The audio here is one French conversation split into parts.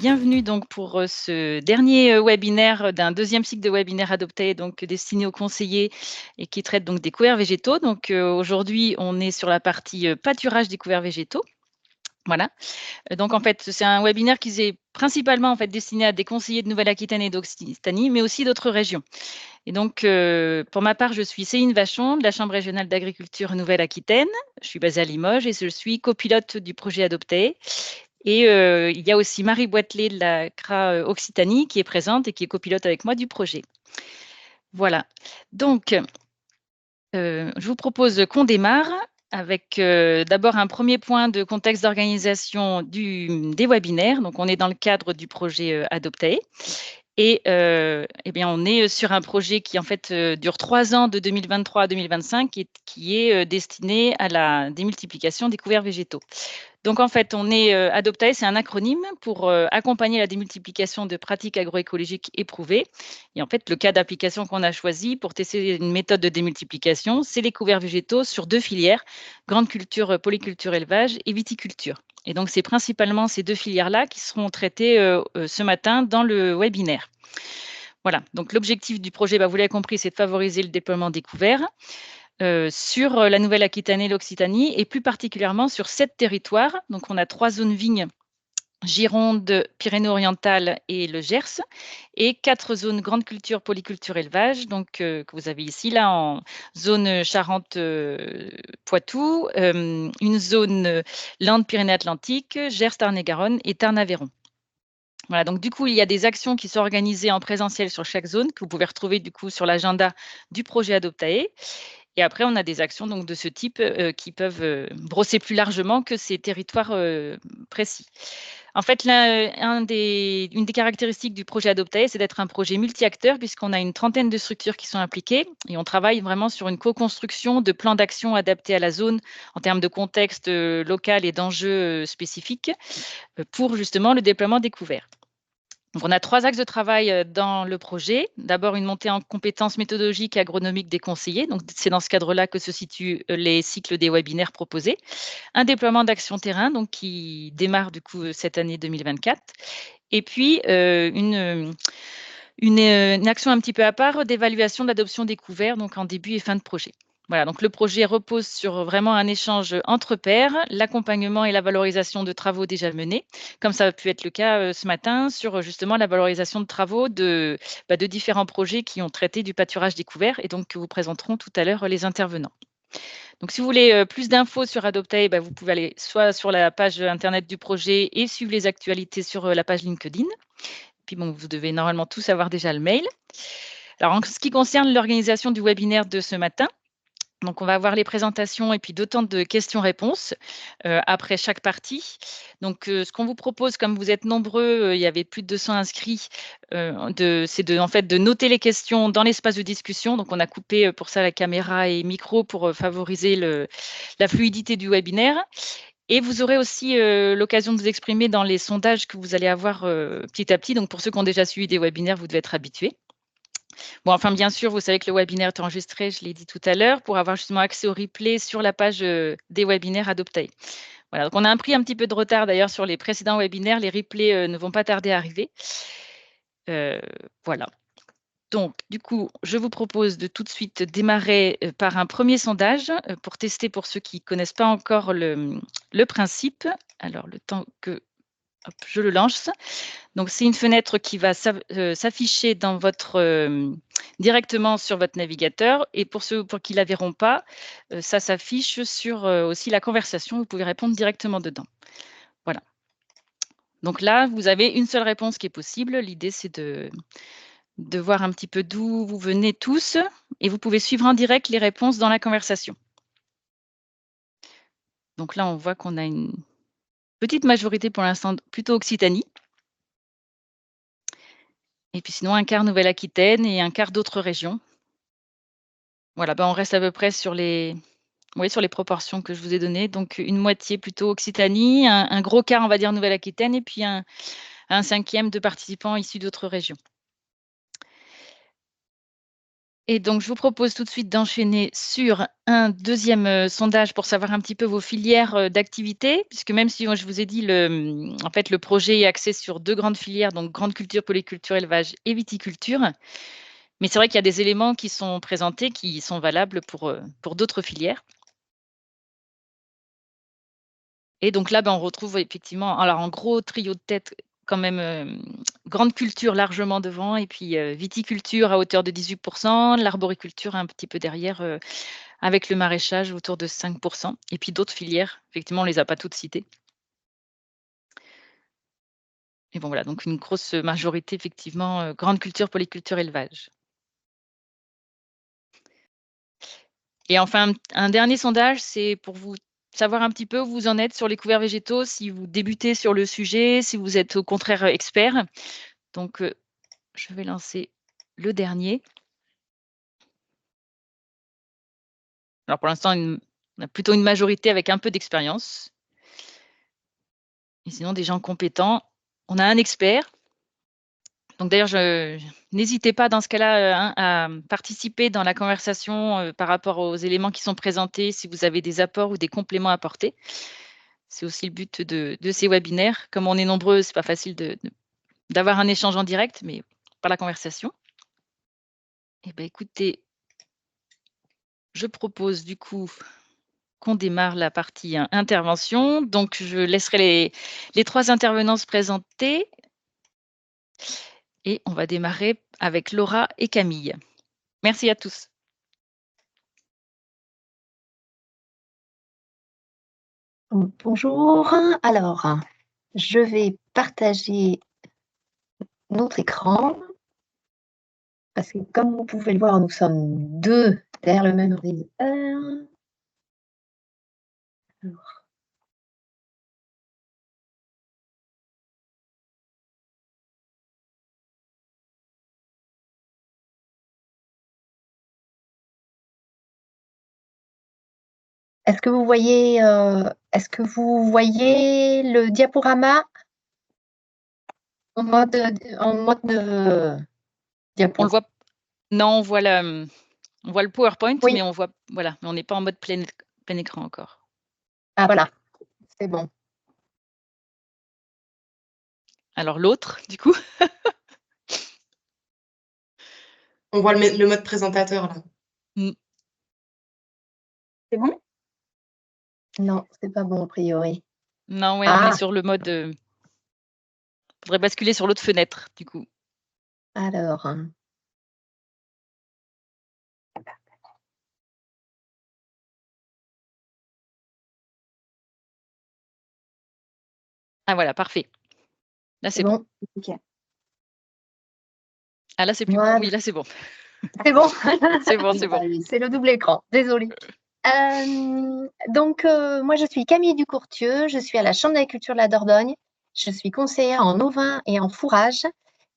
bienvenue donc pour ce dernier webinaire d'un deuxième cycle de webinaire adopté, donc destiné aux conseillers et qui traite donc des couverts végétaux. Donc aujourd'hui, on est sur la partie pâturage des couverts végétaux. Voilà. Donc en fait, c'est un webinaire qui est principalement en fait destiné à des conseillers de Nouvelle-Aquitaine et d'Occitanie, mais aussi d'autres régions. Et donc, pour ma part, je suis Céline Vachon de la Chambre régionale d'agriculture Nouvelle-Aquitaine. Je suis basée à Limoges et je suis copilote du projet Adopté. Et il y a aussi Marie Boitelet de la CRA Occitanie qui est présente et qui est copilote avec moi du projet. Voilà. Donc, je vous propose qu'on démarre avec d'abord un premier point de contexte d'organisation des webinaires. Donc, on est dans le cadre du projet Adopté. Et eh bien, on est sur un projet qui, en fait, dure 3 ans, de 2023 à 2025, qui est destiné à la démultiplication des couverts végétaux. Donc, en fait, on est Adoptae, c'est un acronyme pour accompagner la démultiplication de pratiques agroécologiques éprouvées. Et en fait, le cas d'application qu'on a choisi pour tester une méthode de démultiplication, c'est les couverts végétaux sur 2 filières, grande culture, polyculture élevage et viticulture. Et donc, c'est principalement ces 2 filières-là qui seront traitées ce matin dans le webinaire. Voilà, donc l'objectif du projet, vous l'avez compris, c'est de favoriser le déploiement des couverts sur la Nouvelle-Aquitaine et l'Occitanie, et plus particulièrement sur 7 territoires. Donc, on a 3 zones vignes, Gironde, Pyrénées-Orientales et le Gers, et 4 zones grande culture, polyculture, élevage, donc que vous avez ici, là, en zone Charente-Poitou, une zone Landes-Pyrénées-Atlantiques, Gers, Tarn-et-Garonne et Tarn-Aveyron. Voilà, donc du coup, il y a des actions qui sont organisées en présentiel sur chaque zone, que vous pouvez retrouver du coup sur l'agenda du projet Adoptae. Et après, on a des actions donc de ce type qui peuvent brosser plus largement que ces territoires précis. En fait, une des caractéristiques du projet Adoptae, c'est d'être un projet multi-acteurs, puisqu'on a une trentaine de structures qui sont impliquées et on travaille vraiment sur une co-construction de plans d'action adaptés à la zone en termes de contexte local et d'enjeux spécifiques pour justement le déploiement des couverts. Donc, on a 3 axes de travail dans le projet. D'abord, une montée en compétences méthodologiques et agronomiques des conseillers. Donc, c'est dans ce cadre-là que se situent les cycles des webinaires proposés. Un déploiement d'actions terrain, donc qui démarre du coup cette année 2024. Et puis, une action un petit peu à part d'évaluation de l'adoption des couverts, donc en début et fin de projet. Voilà, donc le projet repose sur vraiment un échange entre pairs, l'accompagnement et la valorisation de travaux déjà menés, comme ça a pu être le cas ce matin sur justement la valorisation de travaux de différents projets qui ont traité du pâturage découvert et donc que vous présenteront tout à l'heure les intervenants. Donc, si vous voulez plus d'infos sur Adoptae, vous pouvez aller soit sur la page internet du projet et suivre les actualités sur la page LinkedIn. Puis bon, vous devez normalement tous avoir déjà le mail. Alors, en ce qui concerne l'organisation du webinaire de ce matin, donc on va avoir les présentations et puis 2 temps de questions-réponses après chaque partie. Donc, ce qu'on vous propose, comme vous êtes nombreux, il y avait plus de 200 inscrits, c'est en fait de noter les questions dans l'espace de discussion. Donc, on a coupé pour ça la caméra et micro pour favoriser la fluidité du webinaire. Et vous aurez aussi l'occasion de vous exprimer dans les sondages que vous allez avoir petit à petit. Donc, pour ceux qui ont déjà suivi des webinaires, vous devez être habitués. Bon, enfin, bien sûr, vous savez que le webinaire est enregistré, je l'ai dit tout à l'heure, pour avoir justement accès au replay sur la page des webinaires Adoptae. Voilà, donc on a pris un petit peu de retard d'ailleurs sur les précédents webinaires. Les replays ne vont pas tarder à arriver. Voilà. Donc, du coup, je vous propose de tout de suite démarrer par un premier sondage pour tester pour ceux qui ne connaissent pas encore le principe. Alors, le temps que je le lance. Donc, c'est une fenêtre qui va s'afficher dans directement sur votre navigateur. Et pour ceux qui ne la verront pas, ça s'affiche sur aussi la conversation. Vous pouvez répondre directement dedans. Voilà. Donc là, vous avez une seule réponse qui est possible. L'idée, c'est de voir un petit peu d'où vous venez tous. Et vous pouvez suivre en direct les réponses dans la conversation. Donc là, on voit qu'on a une petite majorité pour l'instant, plutôt Occitanie. Et puis sinon, un quart Nouvelle-Aquitaine et un quart d'autres régions. Voilà, on reste à peu près sur les proportions que je vous ai données. Donc, une moitié plutôt Occitanie, un gros quart, on va dire, Nouvelle-Aquitaine, et puis un 5e de participants issus d'autres régions. Et donc, je vous propose tout de suite d'enchaîner sur un deuxième sondage pour savoir un petit peu vos filières d'activité, puisque même si moi, je vous ai dit, en fait, le projet est axé sur 2 grandes filières, donc grande culture, polyculture, élevage et viticulture. Mais c'est vrai qu'il y a des éléments qui sont présentés qui sont valables pour d'autres filières. Et donc là, on retrouve effectivement, alors en gros trio de tête quand même, grande culture largement devant et puis, viticulture à hauteur de 18%, l'arboriculture un petit peu derrière, avec le maraîchage autour de 5% et puis d'autres filières, effectivement, on les a pas toutes citées. Et bon voilà, donc une grosse majorité effectivement, grande culture, polyculture, élevage. Et enfin, un dernier sondage, c'est pour vous savoir un petit peu où vous en êtes sur les couverts végétaux, si vous débutez sur le sujet, si vous êtes au contraire, expert. Donc, je vais lancer le dernier. Alors pour l'instant, on a plutôt une majorité avec un peu d'expérience et sinon des gens compétents. On a un expert. Donc d'ailleurs, n'hésitez pas dans ce cas-là, à participer dans la conversation, par rapport aux éléments qui sont présentés, si vous avez des apports ou des compléments à apporter. C'est aussi le but de ces webinaires. Comme on est nombreux, c'est pas facile d'avoir un échange en direct, mais par la conversation. Eh ben, écoutez, je propose du coup qu'on démarre la partie intervention. Donc, je laisserai les 3 intervenants se présenter et on va démarrer avec Laura et Camille. Merci à tous. Bonjour. Alors, je vais partager notre écran parce que comme vous pouvez le voir, nous sommes 2 derrière le même ordinateur. Alors. Est-ce que vous voyez le diaporama en mode diapo? On le voit non, on voit le PowerPoint, Oui. mais voilà, mais on n'est pas en mode plein écran encore. Ah voilà, c'est bon. Alors l'autre, du coup? On voit le mode présentateur là. Mmh. C'est bon? Non, c'est pas bon a priori. Non, ouais, on est sur le mode, faudrait basculer sur l'autre fenêtre, du coup. Alors. Ah voilà, parfait. Là, c'est bon. OK. Ah là, c'est plus Voilà. oui, là, c'est bon. C'est bon? C'est bon, c'est bon. C'est le double écran, désolée. Donc, moi, je suis Camille Ducourtieu, je suis à la Chambre d'agriculture de la Dordogne. Je suis conseillère en ovin et en fourrage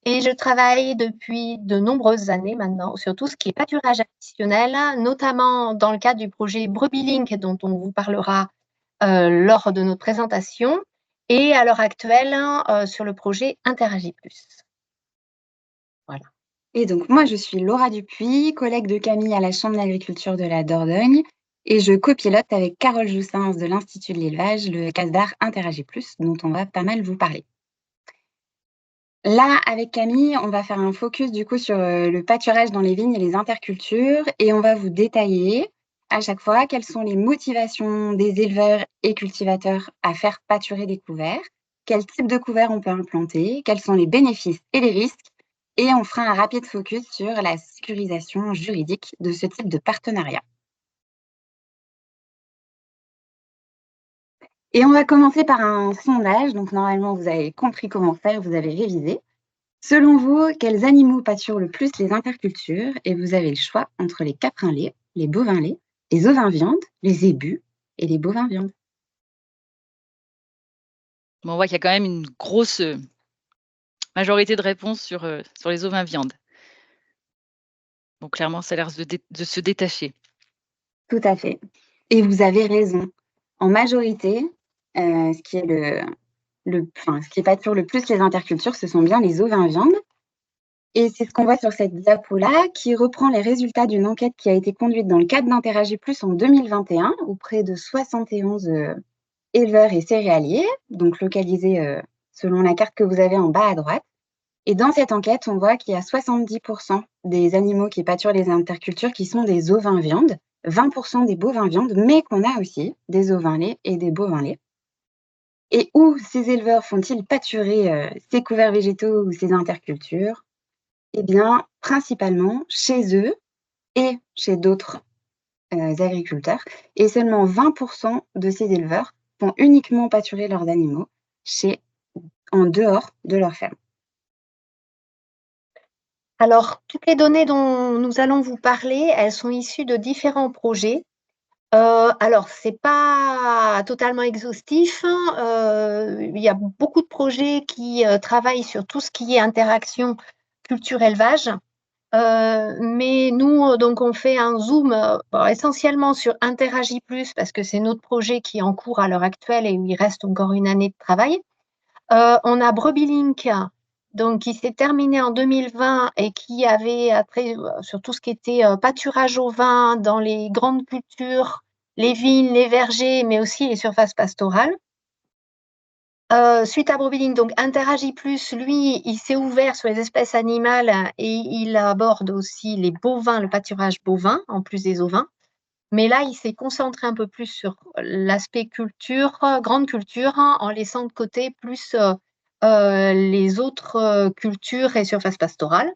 et je travaille depuis de nombreuses années maintenant sur tout ce qui est pâturage additionnel, notamment dans le cadre du projet BrebisLink dont on vous parlera lors de notre présentation et à l'heure actuelle sur le projet Interagis+. Voilà. Et donc, moi, je suis Laura Dupuis, collègue de Camille à la Chambre d'agriculture de la Dordogne, et je copilote avec Carole Joussins de l'Institut de l'élevage le CASDAR Interagis+, dont on va pas mal vous parler. Là, avec Camille, on va faire un focus du coup sur le pâturage dans les vignes et les intercultures, et on va vous détailler à chaque fois quelles sont les motivations des éleveurs et cultivateurs à faire pâturer des couverts, quel type de couvert on peut implanter, quels sont les bénéfices et les risques, et on fera un rapide focus sur la sécurisation juridique de ce type de partenariat. Et on va commencer par un sondage. Donc, normalement, vous avez compris comment faire, vous avez révisé. Selon vous, quels animaux pâturent le plus les intercultures? Et vous avez le choix entre les caprins laits, les bovins laits, les ovins viande, les zébus et les bovins viande. Bon, on voit qu'il y a quand même une grosse, majorité de réponses sur les ovins viande. Donc clairement, ça a l'air de se détacher. Tout à fait. Et vous avez raison. En majorité, ce qui pâture le plus les intercultures, ce sont bien les ovins viande. Et c'est ce qu'on voit sur cette diapo-là, qui reprend les résultats d'une enquête qui a été conduite dans le cadre d'Interagie Plus en 2021, auprès de 71 éleveurs et céréaliers, donc localisés selon la carte que vous avez en bas à droite. Et dans cette enquête, on voit qu'il y a 70% des animaux qui pâturent les intercultures qui sont des ovins viande, 20% des bovins viande, mais qu'on a aussi des ovins lait et des bovins lait. Et où ces éleveurs font-ils pâturer ces couverts végétaux ou ces intercultures? Eh bien, principalement chez eux et chez d'autres agriculteurs. Et seulement 20% de ces éleveurs font uniquement pâturer leurs animaux en dehors de leur ferme. Alors, toutes les données dont nous allons vous parler, elles sont issues de différents projets. Alors, ce n'est pas totalement exhaustif. Il y a beaucoup de projets qui travaillent sur tout ce qui est interaction culture-élevage. Mais nous, donc, on fait un zoom essentiellement sur Interagie Plus parce que c'est notre projet qui est en cours à l'heure actuelle et où il reste encore une année de travail. On a BrebisLink, donc, qui s'est terminé en 2020 et qui avait trait sur tout ce qui était pâturage au vin dans les grandes cultures, les vignes, les vergers, mais aussi les surfaces pastorales. Suite à BrebisLink, donc Interagie Plus, lui, il s'est ouvert sur les espèces animales et il aborde aussi les bovins, le pâturage bovin, en plus des ovins. Mais là, il s'est concentré un peu plus sur l'aspect culture, grande culture, en laissant de côté plus les autres cultures et surfaces pastorales.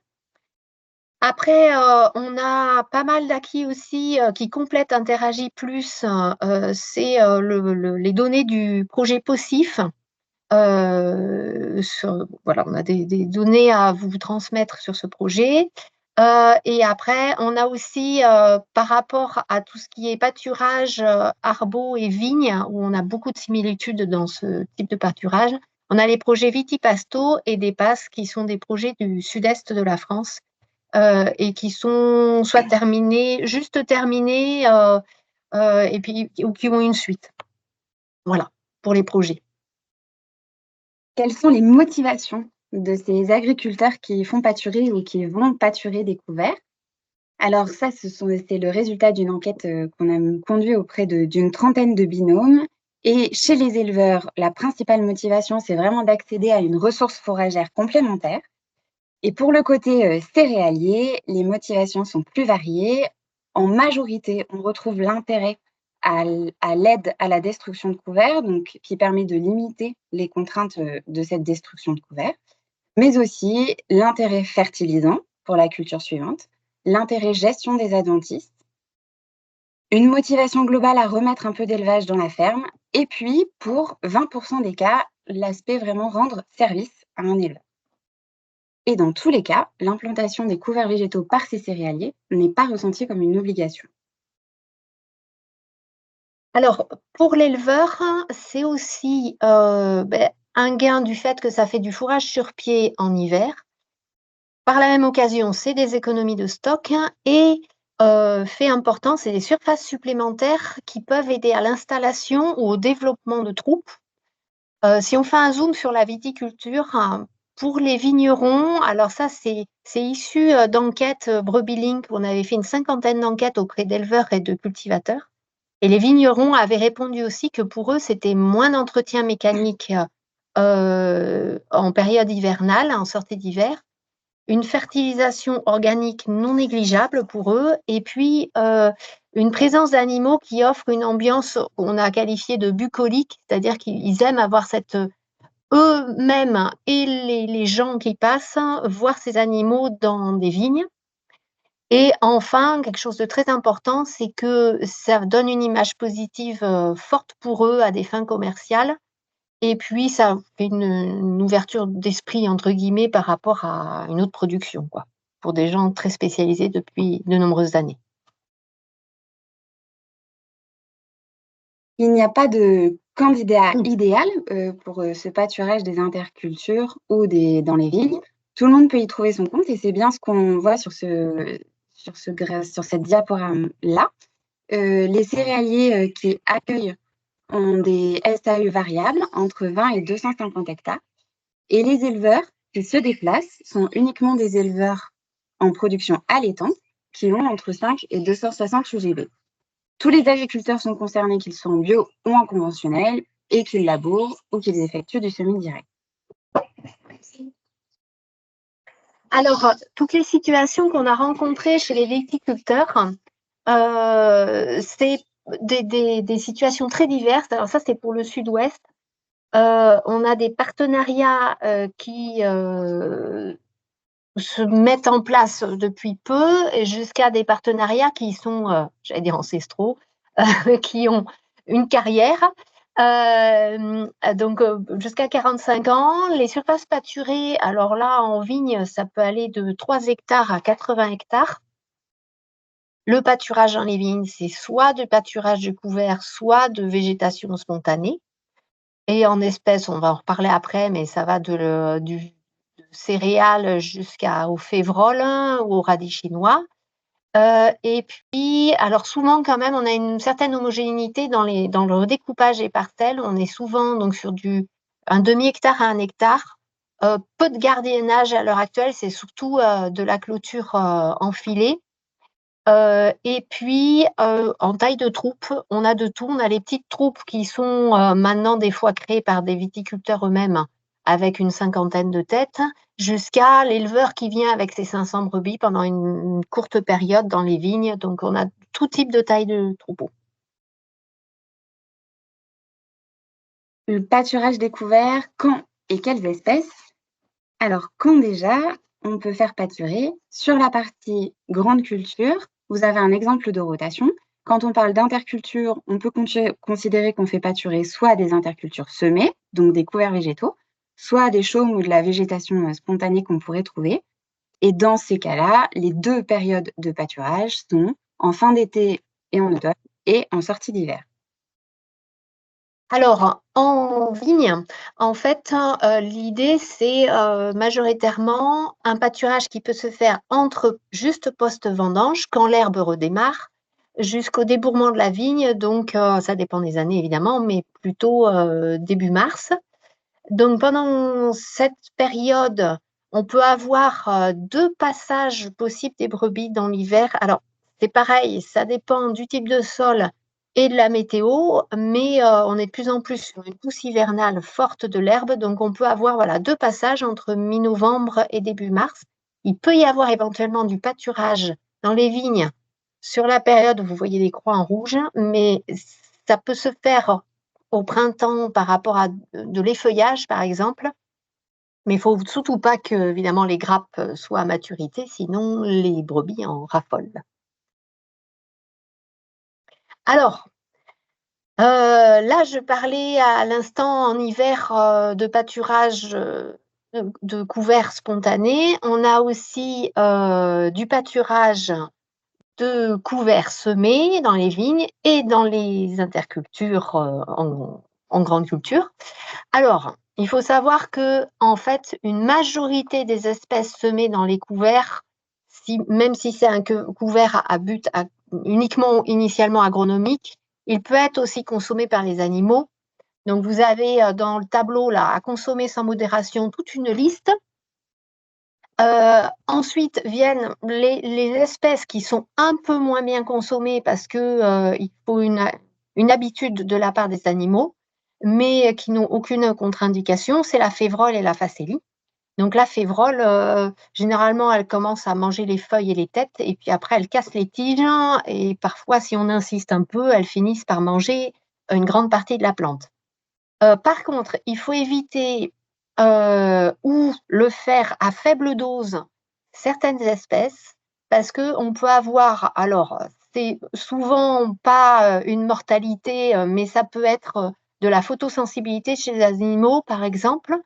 Après, on a pas mal d'acquis aussi qui complètent Interagie Plus. C'est les données du projet POSIF. Voilà, on a des données à vous transmettre sur ce projet. Et après, on a aussi, par rapport à tout ce qui est pâturage, arbos et vignes, où on a beaucoup de similitudes dans ce type de pâturage, on a les projets Vitipasto et des PAS qui sont des projets du sud-est de la France et qui sont soit terminés, juste terminés, et puis ou qui ont une suite. Voilà, pour les projets. Quelles sont les motivations de ces agriculteurs qui font pâturer ou qui vont pâturer des couverts? Alors ça, c'est le résultat d'une enquête qu'on a conduite auprès d'une trentaine de binômes. Et chez les éleveurs, la principale motivation, c'est vraiment d'accéder à une ressource fourragère complémentaire. Et pour le côté céréalier, les motivations sont plus variées. En majorité, on retrouve l'intérêt à l'aide à la destruction de couverts, donc qui permet de limiter les contraintes de cette destruction de couverts, mais aussi l'intérêt fertilisant pour la culture suivante, l'intérêt gestion des adventistes, une motivation globale à remettre un peu d'élevage dans la ferme, et puis, pour 20% des cas, l'aspect vraiment rendre service à un éleveur. Et dans tous les cas, l'implantation des couverts végétaux par ces céréaliers n'est pas ressentie comme une obligation. Alors, pour l'éleveur, c'est aussi un gain du fait que ça fait du fourrage sur pied en hiver. Par la même occasion, c'est des économies de stock et fait important, c'est des surfaces supplémentaires qui peuvent aider à l'installation ou au développement de troupes. Si on fait un zoom sur la viticulture, pour les vignerons, alors ça, c'est issu d'enquêtes BrebisLink. On avait fait une 50aine d'enquêtes auprès d'éleveurs et de cultivateurs. Et les vignerons avaient répondu aussi que pour eux, c'était moins d'entretien mécanique en période hivernale, en sortie d'hiver, une fertilisation organique non négligeable pour eux, et puis une présence d'animaux qui offre une ambiance qu'on a qualifiée de bucolique, c'est-à-dire qu'ils aiment avoir cette eux-mêmes et les gens qui passent voir ces animaux dans des vignes. Et enfin, quelque chose de très important, c'est que ça donne une image positive forte pour eux à des fins commerciales. Et puis, ça fait une ouverture d'esprit, entre guillemets, par rapport à une autre production, quoi, pour des gens très spécialisés depuis de nombreuses années. Il n'y a pas de candidat idéal pour ce pâturage des intercultures ou dans les vignes. Tout le monde peut y trouver son compte et c'est bien ce qu'on voit sur cette diaporame-là. Les céréaliers qui accueillent ont des SAE variables entre 20 et 250 hectares. Et les éleveurs qui se déplacent sont uniquement des éleveurs en production allaitante qui ont entre 5 et 260 UGB. Tous les agriculteurs sont concernés, qu'ils soient en bio ou en conventionnel, et qu'ils labourent ou qu'ils effectuent du semi-direct. Alors, toutes les situations qu'on a rencontrées chez les viticulteurs, c'est des situations très diverses. Alors ça, c'est pour le sud-ouest. On a des partenariats qui se mettent en place depuis peu, et jusqu'à des partenariats qui sont, j'allais dire ancestraux, qui ont une carrière. Donc, jusqu'à 45 ans, les surfaces pâturées, alors là, en vigne, ça peut aller de 3 hectares à 80 hectares. Le pâturage dans les vignes, c'est soit de pâturage de couvert, soit de végétation spontanée. Et en espèces, on va en reparler après, mais ça va du céréales jusqu'au févrole ou au radis chinois. Et puis, alors souvent quand même, on a une certaine homogénéité dans le découpage des parcelles. On est souvent donc sur un demi-hectare à 1 hectare. Peu de gardiennage à l'heure actuelle, c'est surtout de la clôture en filet. Et puis, en taille de troupe, on a de tout. On a les petites troupes qui sont maintenant des fois créées par des viticulteurs eux-mêmes avec une 50aine de têtes, jusqu'à l'éleveur qui vient avec ses 500 brebis pendant une courte période dans les vignes. Donc, on a tout type de taille de troupeau. Le pâturage découvert, quand et quelles espèces? Alors, quand déjà, on peut faire pâturer sur la partie grande culture. Vous avez un exemple de rotation. Quand on parle d'interculture, on peut considérer qu'on fait pâturer soit des intercultures semées, donc des couverts végétaux, soit des chaumes ou de la végétation spontanée qu'on pourrait trouver. Et dans ces cas-là, les 2 périodes de pâturage sont en fin d'été et en automne, et en sortie d'hiver. Alors, en vigne, en fait, l'idée, c'est majoritairement un pâturage qui peut se faire entre juste post-vendange, quand l'herbe redémarre, jusqu'au débourrement de la vigne. Donc, ça dépend des années, évidemment, mais plutôt début mars. Donc, pendant cette période, on peut avoir 2 passages possibles des brebis dans l'hiver. Alors, c'est pareil, ça dépend du type de sol et de la météo, mais on est de plus en plus sur une pousse hivernale forte de l'herbe, donc on peut avoir 2 passages entre mi-novembre et début mars. Il peut y avoir éventuellement du pâturage dans les vignes sur la période où vous voyez des croix en rouge, mais ça peut se faire au printemps par rapport à de l'effeuillage, par exemple. Mais il ne faut surtout pas que, évidemment, les grappes soient à maturité, sinon les brebis en raffolent. Alors, là, je parlais à l'instant en hiver de pâturage de couverts spontanés. On a aussi du pâturage de couverts semés dans les vignes et dans les intercultures en grande culture. Alors, il faut savoir que, en fait, une majorité des espèces semées dans les couverts, même si c'est un couvert à but uniquement initialement agronomique, il peut être aussi consommé par les animaux. Donc, vous avez dans le tableau là, à consommer sans modération, toute une liste. Ensuite viennent les espèces qui sont un peu moins bien consommées parce qu'il faut une habitude de la part des animaux, mais qui n'ont aucune contre-indication, c'est la févrole et la facélie. Donc la févrole, généralement, elle commence à manger les feuilles et les têtes, et puis après, elle casse les tiges, et parfois, si on insiste un peu, elles finissent par manger une grande partie de la plante. Par contre, il faut éviter ou le faire à faible dose certaines espèces, parce qu'on peut avoir, alors c'est souvent pas une mortalité, mais ça peut être de la photosensibilité chez les animaux, par exemple.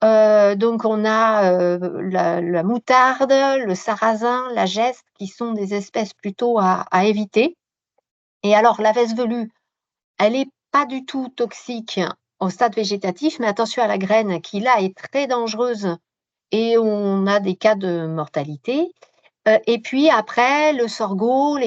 Donc on a la moutarde, le sarrasin, la geste, qui sont des espèces plutôt à éviter. Et alors la vesse velue, elle n'est pas du tout toxique au stade végétatif, mais attention à la graine qui là est très dangereuse et on a des cas de mortalité. Et puis après, les sorgho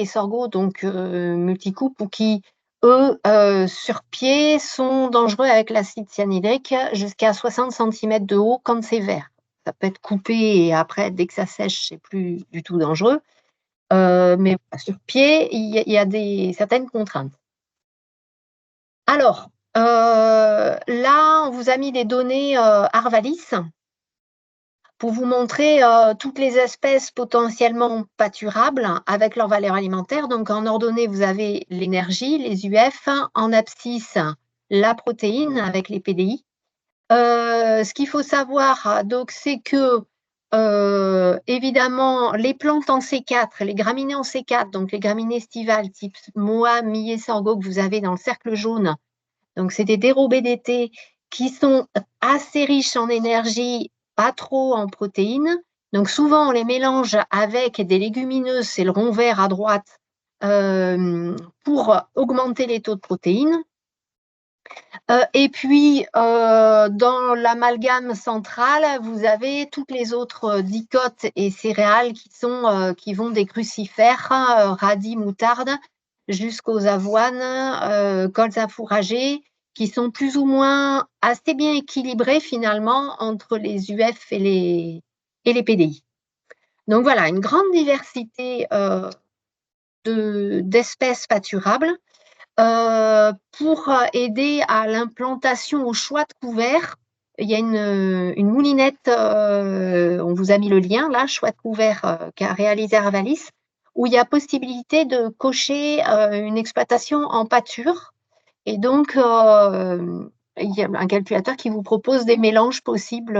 donc multicoupes, ou qui, eux, sur pied, sont dangereux avec l'acide cyanhydrique jusqu'à 60 cm de haut quand c'est vert. ça peut être coupé et après, dès que ça sèche, c'est plus du tout dangereux. Mais sur pied, il y a certaines contraintes. Alors, là, on vous a mis des données Arvalis pour vous montrer toutes les espèces potentiellement pâturables avec leur valeur alimentaire. Donc, en ordonnée, vous avez l'énergie, les UF, en abscisse, la protéine avec les PDI. Ce qu'il faut savoir, donc, c'est que évidemment, les plantes en C4, les graminées en C4, donc les graminées estivales type Moa, millet, sorgho que vous avez dans le cercle jaune, donc c'est des dérobés d'été qui sont assez riches en énergie, pas trop en protéines. Donc souvent, on les mélange avec des légumineuses, c'est le rond vert à droite, pour augmenter les taux de protéines. Et puis, dans l'amalgame central, vous avez toutes les autres dicotes et céréales qui vont des crucifères, radis, moutarde, jusqu'aux avoines, colza fourragés, qui sont plus ou moins assez bien équilibrés finalement entre les UF et les PDI. Donc voilà, une grande diversité d'espèces pâturables. Pour aider à l'implantation au choix de couvert, il y a une moulinette, on vous a mis le lien là, choix de couvert qu'a réalisé Arvalis, où il y a possibilité de cocher une exploitation en pâture. Et donc, il y a un calculateur qui vous propose des mélanges possibles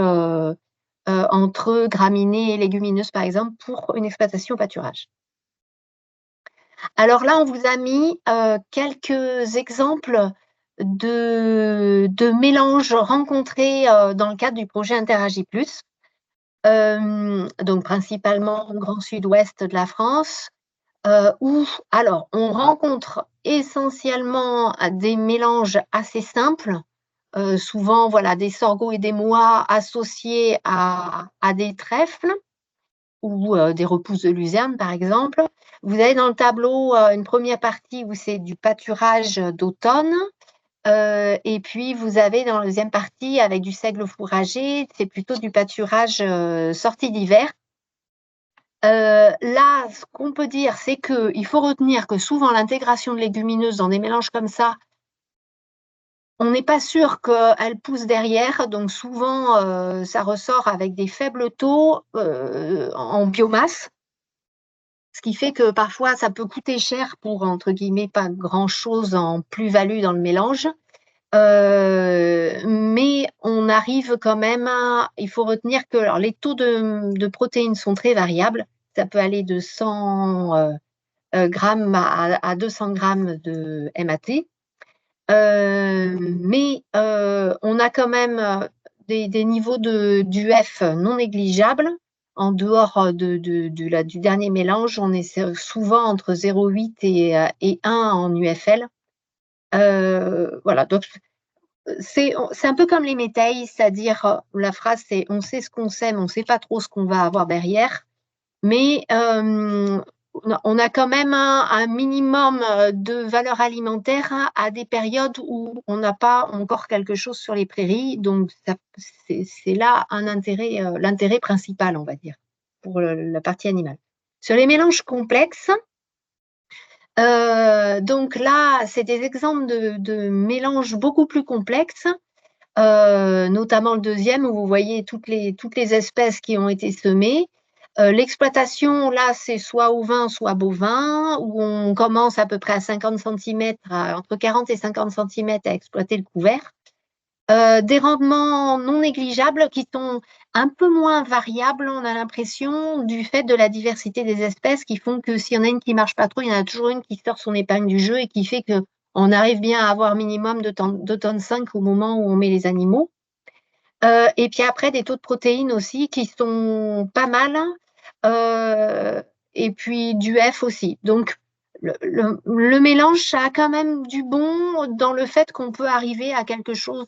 entre graminées et légumineuses, par exemple, pour une exploitation pâturage. Alors là, on vous a mis quelques exemples de mélanges rencontrés dans le cadre du projet Interagis+. Donc principalement au Grand Sud-Ouest de la France, où alors on rencontre essentiellement des mélanges assez simples, souvent voilà, des sorgho et des mois associés à des trèfles ou des repousses de luzerne, par exemple. Vous avez dans le tableau une première partie où c'est du pâturage d'automne. Et puis, vous avez dans la deuxième partie, avec du seigle fourragé, c'est plutôt du pâturage sorti d'hiver. Là, ce qu'on peut dire, c'est qu'il faut retenir que souvent, l'intégration de légumineuses dans des mélanges comme ça, on n'est pas sûr qu'elle pousse derrière, donc souvent, ça ressort avec des faibles taux en biomasse, ce qui fait que parfois, ça peut coûter cher pour, entre guillemets, pas grand-chose en plus-value dans le mélange. Mais on arrive quand même il faut retenir que alors, les taux de protéines sont très variables. Ça peut aller de 100 grammes à 200 grammes de MAT. Mais on a quand même des niveaux d'UF non négligeables. En dehors du dernier mélange, on est souvent entre 0,8 et 1 en UFL. Voilà, donc c'est un peu comme les métailles, c'est-à-dire la phrase c'est on sait ce qu'on sème, on ne sait pas trop ce qu'on va avoir derrière, mais on a quand même un minimum de valeur alimentaire à des périodes où on n'a pas encore quelque chose sur les prairies, donc c'est là l'intérêt principal, on va dire, pour la partie animale. Sur les mélanges complexes, donc là, c'est des exemples de mélanges beaucoup plus complexes, notamment le deuxième où vous voyez toutes les espèces qui ont été semées. L'exploitation, là, c'est soit ovin, soit bovin, où on commence à peu près à 50 cm, entre 40 et 50 cm à exploiter le couvert. Des rendements non négligeables qui sont un peu moins variables, on a l'impression, du fait de la diversité des espèces qui font que s'il y en a une qui ne marche pas trop, il y en a toujours une qui sort son épingle du jeu et qui fait qu'on arrive bien à avoir minimum de 2,5 tonnes au moment où on met les animaux. Et puis après, des taux de protéines aussi qui sont pas mal, et puis du F aussi. Donc, le mélange, ça a quand même du bon dans le fait qu'on peut arriver à quelque chose,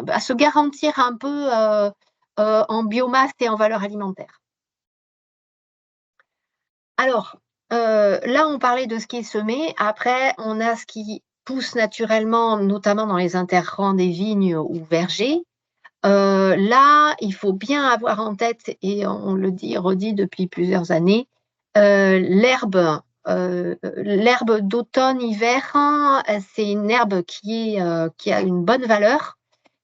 à se garantir un peu en biomasse et en valeur alimentaire. Alors, là, on parlait de ce qui est semé. Après, on a ce qui pousse naturellement, notamment dans les interrangs des vignes ou vergers. Là, il faut bien avoir en tête, et on le redit depuis plusieurs années, l'herbe d'automne-hiver, c'est une herbe qui a une bonne valeur.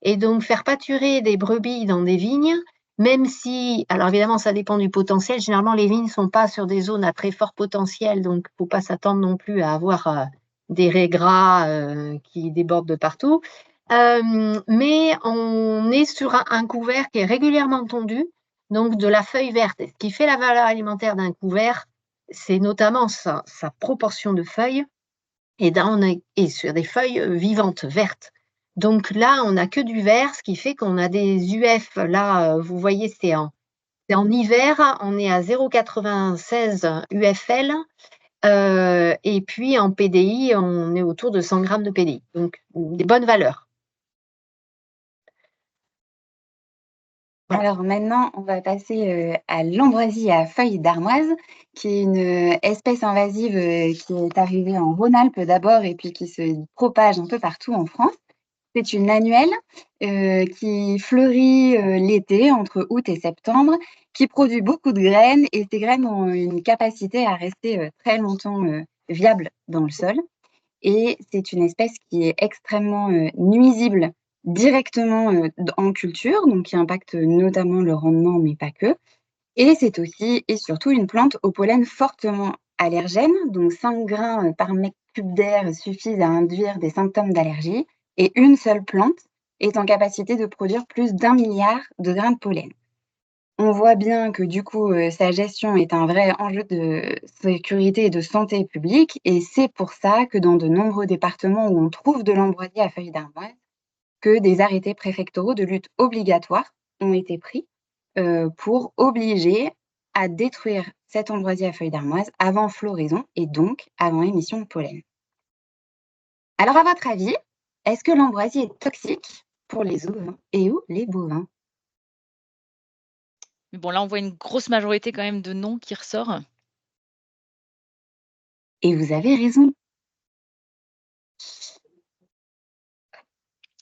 Et donc, faire pâturer des brebis dans des vignes, même si, alors évidemment, ça dépend du potentiel. Généralement, les vignes ne sont pas sur des zones à très fort potentiel, donc il ne faut pas s'attendre non plus à avoir des raies gras qui débordent de partout. Mais on est sur un couvert qui est régulièrement tondu, donc de la feuille verte. Ce qui fait la valeur alimentaire d'un couvert, c'est notamment sa proportion de feuilles, et là, on est sur des feuilles vivantes, vertes. Donc là, on n'a que du vert, ce qui fait qu'on a des UF. Là, vous voyez, c'est en hiver, on est à 0,96 UFL. Et puis en PDI, on est autour de 100 grammes de PDI. Donc, des bonnes valeurs. Alors maintenant, on va passer à l'ambroisie à feuilles d'armoise, qui est une espèce invasive qui est arrivée en Rhône-Alpes d'abord et puis qui se propage un peu partout en France. C'est une annuelle qui fleurit l'été, entre août et septembre, qui produit beaucoup de graines et ces graines ont une capacité à rester très longtemps viables dans le sol. Et c'est une espèce qui est extrêmement nuisible directement en culture, donc qui impacte notamment le rendement, mais pas que. Et c'est aussi et surtout une plante au pollen fortement allergène, donc 5 grains par mètre cube d'air suffisent à induire des symptômes d'allergie, et une seule plante est en capacité de produire plus d'1 milliard de grains de pollen. On voit bien que du coup, sa gestion est un vrai enjeu de sécurité et de santé publique, et c'est pour ça que dans de nombreux départements où on trouve de l'ambroisie à feuilles d'armoise, que des arrêtés préfectoraux de lutte obligatoires ont été pris pour obliger à détruire cette ambroisie à feuilles d'armoise avant floraison et donc avant émission de pollen. Alors à votre avis, est-ce que l'ambroisie est toxique pour les ovins et ou les bovins? Mais bon, là, on voit une grosse majorité quand même de non qui ressort. Et vous avez raison.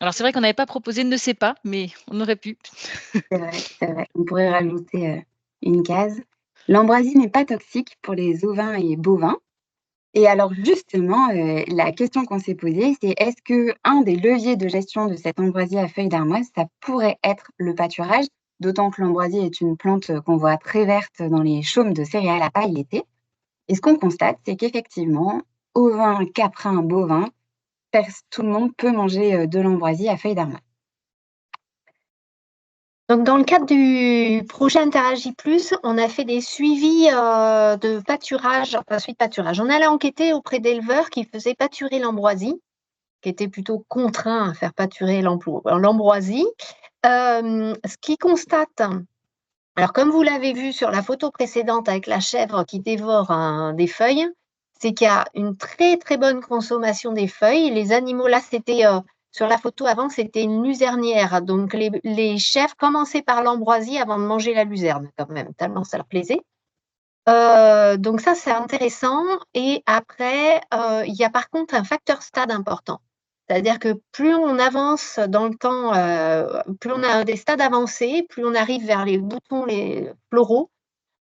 Alors c'est vrai qu'on n'avait pas proposé ne sait pas, mais on aurait pu. C'est vrai, c'est vrai. On pourrait rajouter une case. L'ambroisie n'est pas toxique pour les ovins et bovins. Et alors justement, la question qu'on s'est posée, c'est est-ce qu'un des leviers de gestion de cette ambroisie à feuilles d'armoise, ça pourrait être le pâturage, d'autant que l'ambroisie est une plante qu'on voit très verte dans les chaumes de céréales à paille l'été. Et ce qu'on constate, c'est qu'effectivement, ovins, caprins, bovins, tout le monde peut manger de l'ambroisie à feuilles d'armoise. Donc, dans le cadre du projet Interagis Plus, on a fait des suivis de pâturage, enfin, suivi de pâturage. On allait enquêter auprès d'éleveurs qui faisaient pâturer l'ambroisie, qui étaient plutôt contraints à faire pâturer l'ambroisie. Ce qu'ils constatent, alors comme vous l'avez vu sur la photo précédente avec la chèvre qui dévore des feuilles, c'est qu'il y a une très très bonne consommation des feuilles. Les animaux, là, c'était sur la photo avant, c'était une luzernière. Donc les chèvres commençaient par l'ambroisie avant de manger la luzerne, quand même, tellement ça leur plaisait. Donc ça, c'est intéressant. Et après, il y a par contre un facteur stade important. C'est-à-dire que plus on avance dans le temps, plus on a des stades avancés, plus on arrive vers les boutons, les floraux,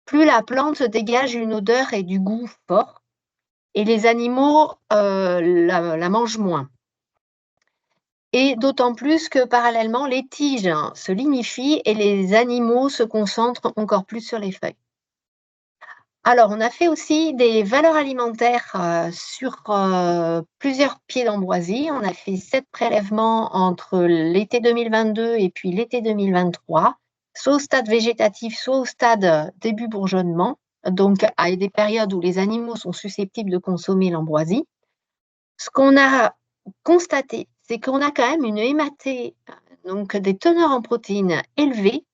plus la plante dégage une odeur et du goût fort. Et les animaux la mangent moins. Et d'autant plus que parallèlement, les tiges se lignifient et les animaux se concentrent encore plus sur les feuilles. Alors, on a fait aussi des valeurs alimentaires sur plusieurs pieds d'ambroisie. On a fait 7 prélèvements entre l'été 2022 et puis l'été 2023, soit au stade végétatif, soit au stade début bourgeonnement, donc à des périodes où les animaux sont susceptibles de consommer l'ambroisie. Ce qu'on a constaté, c'est qu'on a quand même une hématée, donc des teneurs en protéines élevées.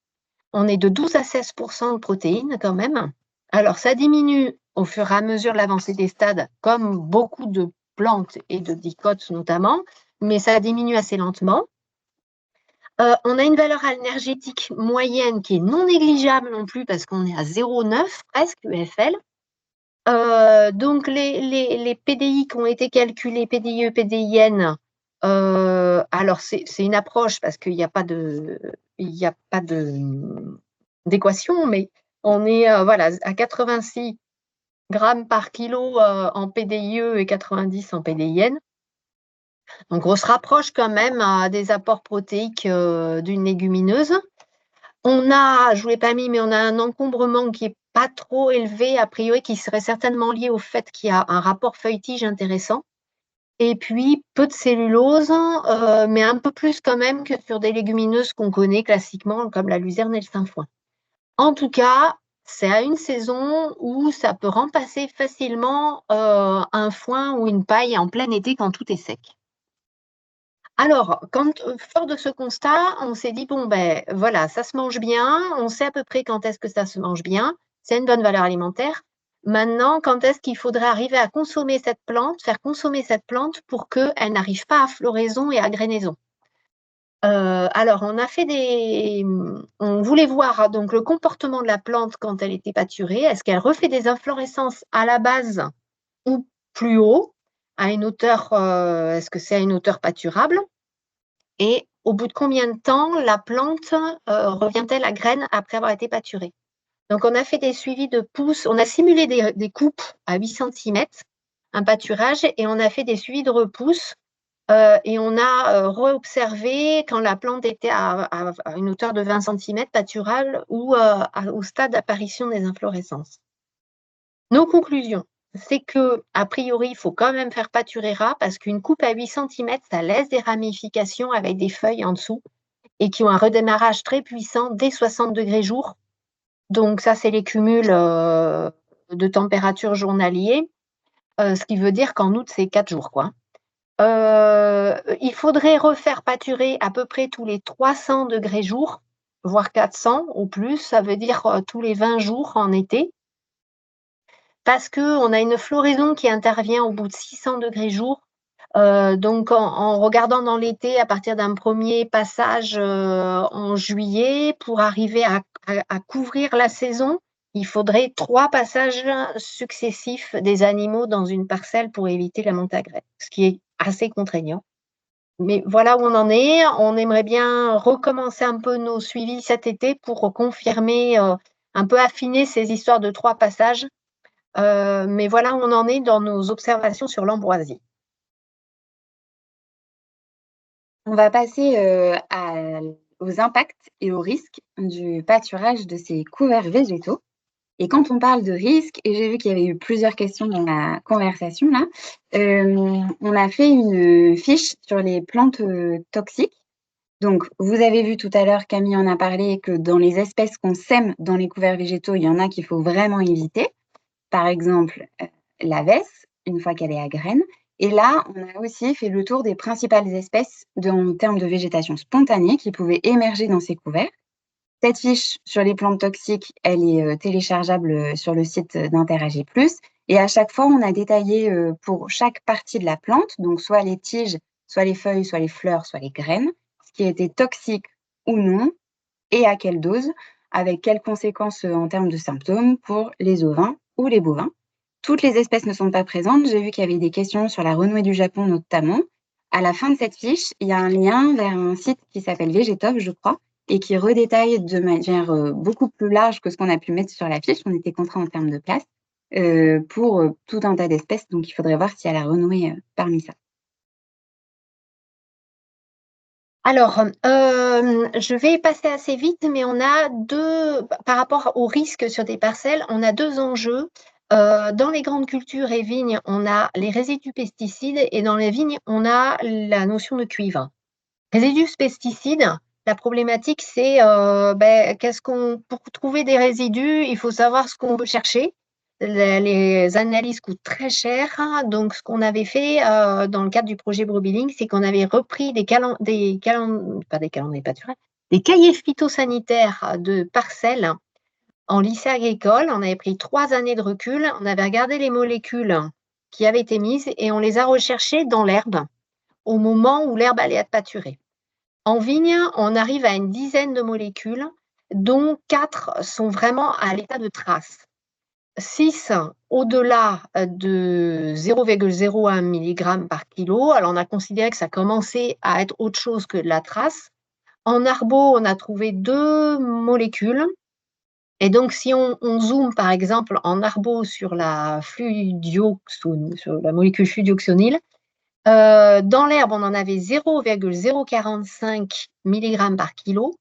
On est de 12 à 16% de protéines quand même. Alors, ça diminue au fur et à mesure de l'avancée des stades, comme beaucoup de plantes et de dicotes notamment, mais ça diminue assez lentement. On a une valeur énergétique moyenne qui est non négligeable non plus parce qu'on est à 0,9 presque UFL. Donc, les PDI qui ont été calculés, PDIE, PDIN, Alors, c'est une approche parce qu'il n'y a pas d'équation, mais on est voilà, à 86 grammes par kilo en PDIE et 90 en PDIN. Donc, on se rapproche quand même des apports protéiques d'une légumineuse. Je ne vous l'ai pas mis, mais on a un encombrement qui n'est pas trop élevé, a priori, qui serait certainement lié au fait qu'il y a un rapport feuille-tige intéressant. Et puis, peu de cellulose, mais un peu plus quand même que sur des légumineuses qu'on connaît classiquement, comme la luzerne et le sainfoin. En tout cas, c'est à une saison où ça peut remplacer facilement un foin ou une paille en plein été quand tout est sec. Alors, fort de ce constat, on s'est dit, bon, ben voilà, ça se mange bien, on sait à peu près quand est-ce que ça se mange bien, c'est une bonne valeur alimentaire. Maintenant, quand est-ce qu'il faudrait arriver à consommer cette plante, faire consommer cette plante pour qu'elle n'arrive pas à floraison et à grainaison. Alors, on voulait voir donc le comportement de la plante quand elle était pâturée. Est-ce qu'elle refait des inflorescences à la base ou plus haut, à une hauteur, est-ce que c'est à une hauteur pâturable? Et au bout de combien de temps la plante revient-elle à graine après avoir été pâturée? Donc, on a fait des suivis de pousses, on a simulé des coupes à 8 cm, un pâturage, et on a fait des suivis de repousse. Et on a re-observé quand la plante était à une hauteur de 20 cm pâturable ou au stade d'apparition des inflorescences. Nos conclusions, c'est qu'a priori, il faut quand même faire pâturer ras parce qu'une coupe à 8 cm, ça laisse des ramifications avec des feuilles en dessous et qui ont un redémarrage très puissant dès 60 degrés jour. Donc ça, c'est les cumuls de température journaliers, ce qui veut dire qu'en août, c'est 4 jours, quoi. Il faudrait refaire pâturer à peu près tous les 300 degrés jour, voire 400 au plus, ça veut dire tous les 20 jours en été, parce qu'on a une floraison qui intervient au bout de 600 degrés jour. Donc, en regardant dans l'été, à partir d'un premier passage en juillet, pour arriver à couvrir la saison, il faudrait 3 passages successifs des animaux dans une parcelle pour éviter la montée à graines, ce qui est assez contraignant. Mais voilà où on en est. On aimerait bien recommencer un peu nos suivis cet été pour confirmer, un peu affiner ces histoires de 3 passages. Mais voilà où on en est dans nos observations sur l'ambroisie. On va passer aux impacts et aux risques du pâturage de ces couverts végétaux. Et quand on parle de risques, et j'ai vu qu'il y avait eu plusieurs questions dans la conversation là, on a fait une fiche sur les plantes toxiques. Donc, vous avez vu tout à l'heure, Camille en a parlé, que dans les espèces qu'on sème dans les couverts végétaux, il y en a qu'il faut vraiment éviter. Par exemple, la vesse, une fois qu'elle est à graines. Et là, on a aussi fait le tour des principales espèces en termes de végétation spontanée qui pouvaient émerger dans ces couverts. Cette fiche sur les plantes toxiques, elle est téléchargeable sur le site d'Interagir+. Et à chaque fois, on a détaillé pour chaque partie de la plante, donc soit les tiges, soit les feuilles, soit les fleurs, soit les graines, ce qui était toxique ou non, et à quelle dose, avec quelles conséquences en termes de symptômes pour les ovins ou les bovins. Toutes les espèces ne sont pas présentes. J'ai vu qu'il y avait des questions sur la renouée du Japon notamment. À la fin de cette fiche, il y a un lien vers un site qui s'appelle Végétop, je crois, et qui redétaille de manière beaucoup plus large que ce qu'on a pu mettre sur la fiche. On était contraint en termes de place pour tout un tas d'espèces. Donc, il faudrait voir s'il y a la renouée parmi ça. Alors, je vais passer assez vite, mais on a par rapport au risque sur des parcelles, on a 2 enjeux. Dans les grandes cultures et vignes, on a les résidus pesticides et dans les vignes, on a la notion de cuivre. Résidus pesticides, la problématique, c'est pour trouver des résidus, il faut savoir ce qu'on veut chercher. Les analyses coûtent très cher. Donc, ce qu'on avait fait dans le cadre du projet Brobilink, c'est qu'on avait repris des cahiers phytosanitaires de parcelles en lycée agricole. On avait pris 3 années de recul. On avait regardé les molécules qui avaient été mises et on les a recherchées dans l'herbe au moment où l'herbe allait être pâturée. En vigne, on arrive à une dizaine de molécules, dont 4 sont vraiment à l'état de traces. 6 au-delà de 0,01 mg par kilo. Alors, on a considéré que ça commençait à être autre chose que de la trace. En arbo, on a trouvé 2 molécules. Et donc, si on zoome, par exemple, en arbo sur la sur la molécule fludioxonil, dans l'herbe, on en avait 0,045 mg par kilo.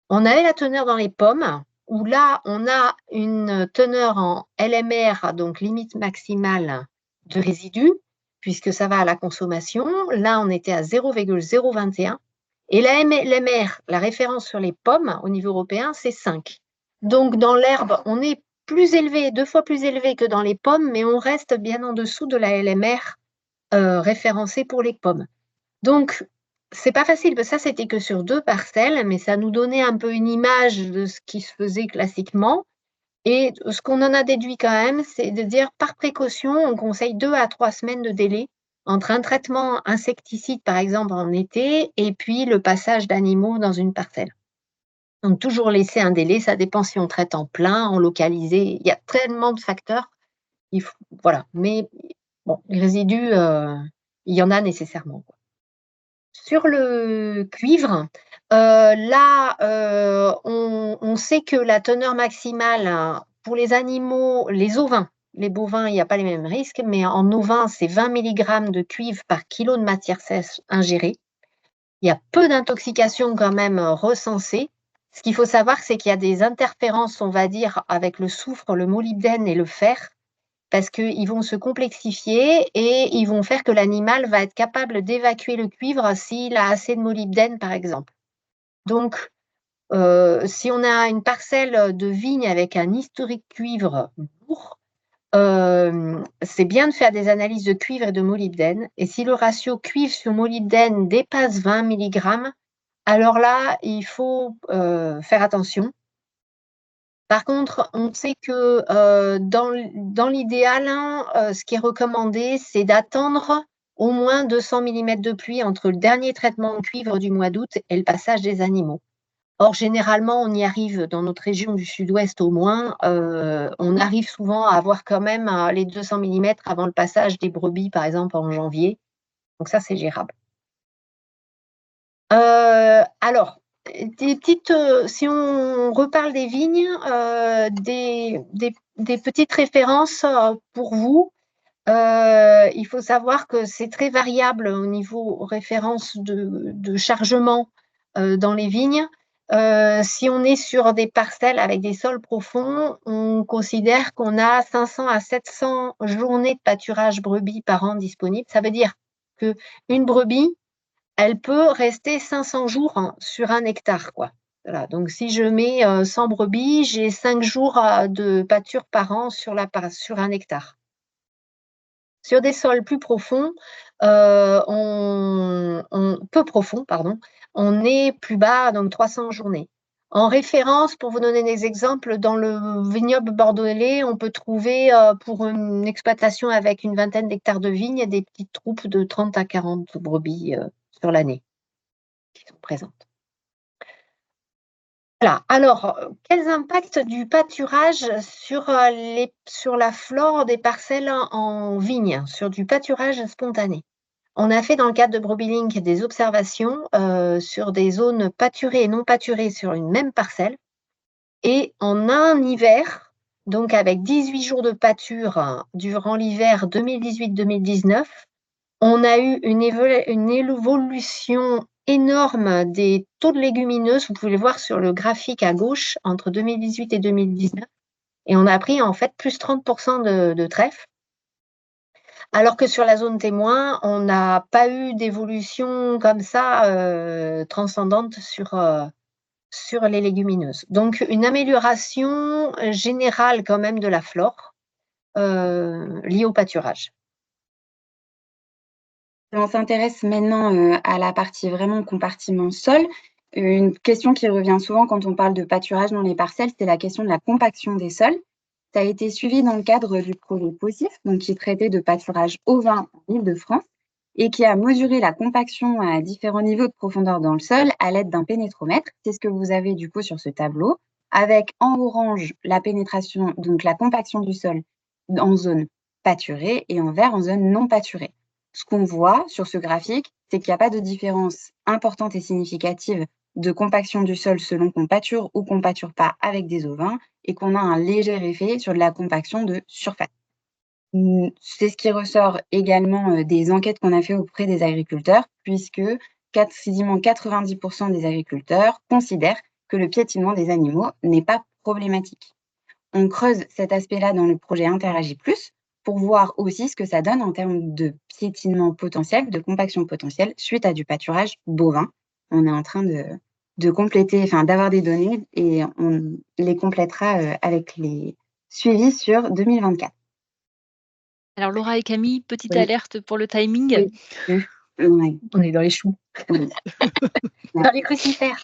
On avait la teneur dans les pommes, où là, on a une teneur en LMR, donc limite maximale de résidus, puisque ça va à la consommation. Là, on était à 0,021. Et la LMR, la référence sur les pommes au niveau européen, c'est 5. Donc, dans l'herbe, on est plus élevé, 2 fois plus élevé que dans les pommes, mais on reste bien en dessous de la LMR référencée pour les pommes. Donc, c'est pas facile, parce que ça, c'était que sur 2 parcelles, mais ça nous donnait un peu une image de ce qui se faisait classiquement. Et ce qu'on en a déduit quand même, c'est de dire, par précaution, on conseille 2 à 3 semaines de délai entre un traitement insecticide, par exemple, en été, et puis le passage d'animaux dans une parcelle. Donc, toujours laisser un délai, ça dépend si on traite en plein, en localisé. Il y a tellement de facteurs. Voilà. Mais bon, les résidus, il y en a nécessairement. Sur le cuivre, là, on sait que la teneur maximale pour les animaux, les ovins, les bovins, il n'y a pas les mêmes risques, mais en ovins, c'est 20 mg de cuivre par kilo de matière sèche ingérée. Il y a peu d'intoxications quand même recensées. Ce qu'il faut savoir, c'est qu'il y a des interférences, on va dire, avec le soufre, le molybdène et le fer, parce qu'ils vont se complexifier et ils vont faire que l'animal va être capable d'évacuer le cuivre s'il a assez de molybdène, par exemple. Donc, si on a une parcelle de vigne avec un historique cuivre lourd, c'est bien de faire des analyses de cuivre et de molybdène. Et si le ratio cuivre sur molybdène dépasse 20 mg, alors là, il faut faire attention. Par contre, on sait que dans l'idéal, ce qui est recommandé, c'est d'attendre au moins 200 mm de pluie entre le dernier traitement en cuivre du mois d'août et le passage des animaux. Or, généralement, on y arrive dans notre région du sud-ouest au moins. On arrive souvent à avoir quand même les 200 mm avant le passage des brebis, par exemple, en janvier. Donc ça, c'est gérable. Alors, si on reparle des vignes, des petites références pour vous. Il faut savoir que c'est très variable au niveau référence de chargement dans les vignes. Si on est sur des parcelles avec des sols profonds, on considère qu'on a 500 à 700 journées de pâturage brebis par an disponibles. Ça veut dire qu'une brebis, elle peut rester 500 jours sur un hectare, quoi. Voilà. Donc, si je mets 100 brebis, j'ai 5 jours de pâture par an sur un hectare. Sur des sols plus profonds, peu profonds, pardon, on est plus bas, donc 300 journées. En référence, pour vous donner des exemples, dans le vignoble bordelais, on peut trouver pour une exploitation avec une vingtaine d'hectares de vignes des petites troupes de 30 à 40 brebis sur l'année qui sont présentes. Voilà. Alors, quels impacts du pâturage sur la flore des parcelles en vigne, sur du pâturage spontané? On a fait dans le cadre de BrobiLink des observations sur des zones pâturées et non pâturées sur une même parcelle. Et en un hiver, donc avec 18 jours de pâture durant l'hiver 2018-2019, on a eu une évolution énorme des taux de légumineuses. Vous pouvez le voir sur le graphique à gauche entre 2018 et 2019. Et on a pris en fait plus 30% de trèfle. Alors que sur la zone témoin, on n'a pas eu d'évolution comme ça transcendante sur les légumineuses. Donc, une amélioration générale quand même de la flore liée au pâturage. On s'intéresse maintenant à la partie vraiment compartiment sol. Une question qui revient souvent quand on parle de pâturage dans les parcelles, c'est la question de la compaction des sols. Ça a été suivi dans le cadre du projet POSIF, donc qui traitait de pâturage ovin en Île-de-France et qui a mesuré la compaction à différents niveaux de profondeur dans le sol à l'aide d'un pénétromètre. C'est ce que vous avez du coup sur ce tableau, avec en orange la pénétration, donc la compaction du sol en zone pâturée et en vert en zone non pâturée. Ce qu'on voit sur ce graphique, c'est qu'il n'y a pas de différence importante et significative de compaction du sol selon qu'on pâture ou qu'on pâture pas avec des ovins et qu'on a un léger effet sur de la compaction de surface. C'est ce qui ressort également des enquêtes qu'on a fait auprès des agriculteurs, puisque quasiment 90% des agriculteurs considèrent que le piétinement des animaux n'est pas problématique. On creuse cet aspect-là dans le projet Interagis Plus pour voir aussi ce que ça donne en termes de piétinement potentiel, de compaction potentielle suite à du pâturage bovin. On est en train de compléter, enfin d'avoir des données et on les complétera avec les suivis sur 2024. Alors Laura et Camille, petite Oui. alerte pour le timing. Oui. Ouais. On est dans les choux. Oui. Dans les crucifères.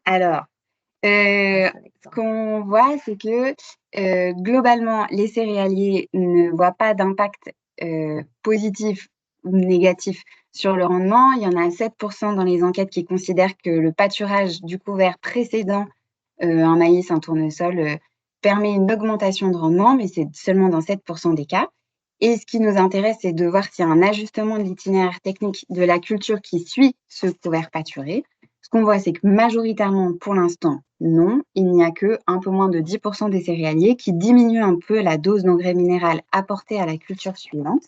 Alors, ce qu'on voit, c'est que globalement, les céréaliers ne voient pas d'impact positif ou négatif sur le rendement. Il y en a 7% dans les enquêtes qui considèrent que le pâturage du couvert précédent, un maïs, un tournesol, permet une augmentation de rendement, mais c'est seulement dans 7% des cas. Et ce qui nous intéresse, c'est de voir s'il y a un ajustement de l'itinéraire technique de la culture qui suit ce couvert pâturé. Ce qu'on voit, c'est que majoritairement, pour l'instant, non. Il n'y a que un peu moins de 10% des céréaliers qui diminuent un peu la dose d'engrais minéral apportée à la culture suivante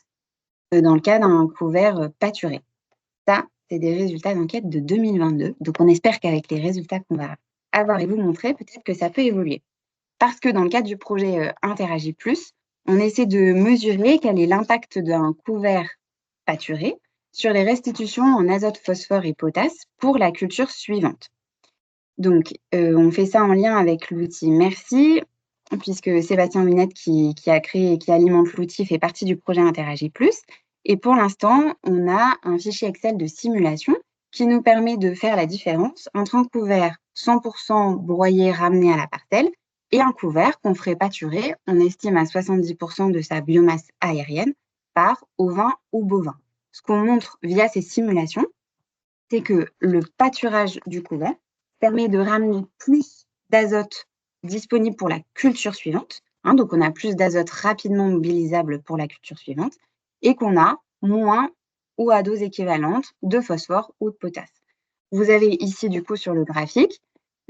dans le cas d'un couvert pâturé. Ça, c'est des résultats d'enquête de 2022. Donc, on espère qu'avec les résultats qu'on va avoir et vous montrer, peut-être que ça peut évoluer. Parce que dans le cadre du projet Interagis Plus, on essaie de mesurer quel est l'impact d'un couvert pâturé sur les restitutions en azote, phosphore et potasse pour la culture suivante. Donc, on fait ça en lien avec l'outil Merci, puisque Sébastien Winette, qui a créé et qui alimente l'outil, fait partie du projet Interagis Plus. Et pour l'instant, on a un fichier Excel de simulation qui nous permet de faire la différence entre un couvert 100% broyé ramené à la parcelle et un couvert qu'on ferait pâturer, on estime à 70% de sa biomasse aérienne, par ovin ou bovin. Ce qu'on montre via ces simulations, c'est que le pâturage du couvert permet de ramener plus d'azote disponible pour la culture suivante. Donc, on a plus d'azote rapidement mobilisable pour la culture suivante et qu'on a moins ou à dose équivalente de phosphore ou de potasse. Vous avez ici, du coup, sur le graphique,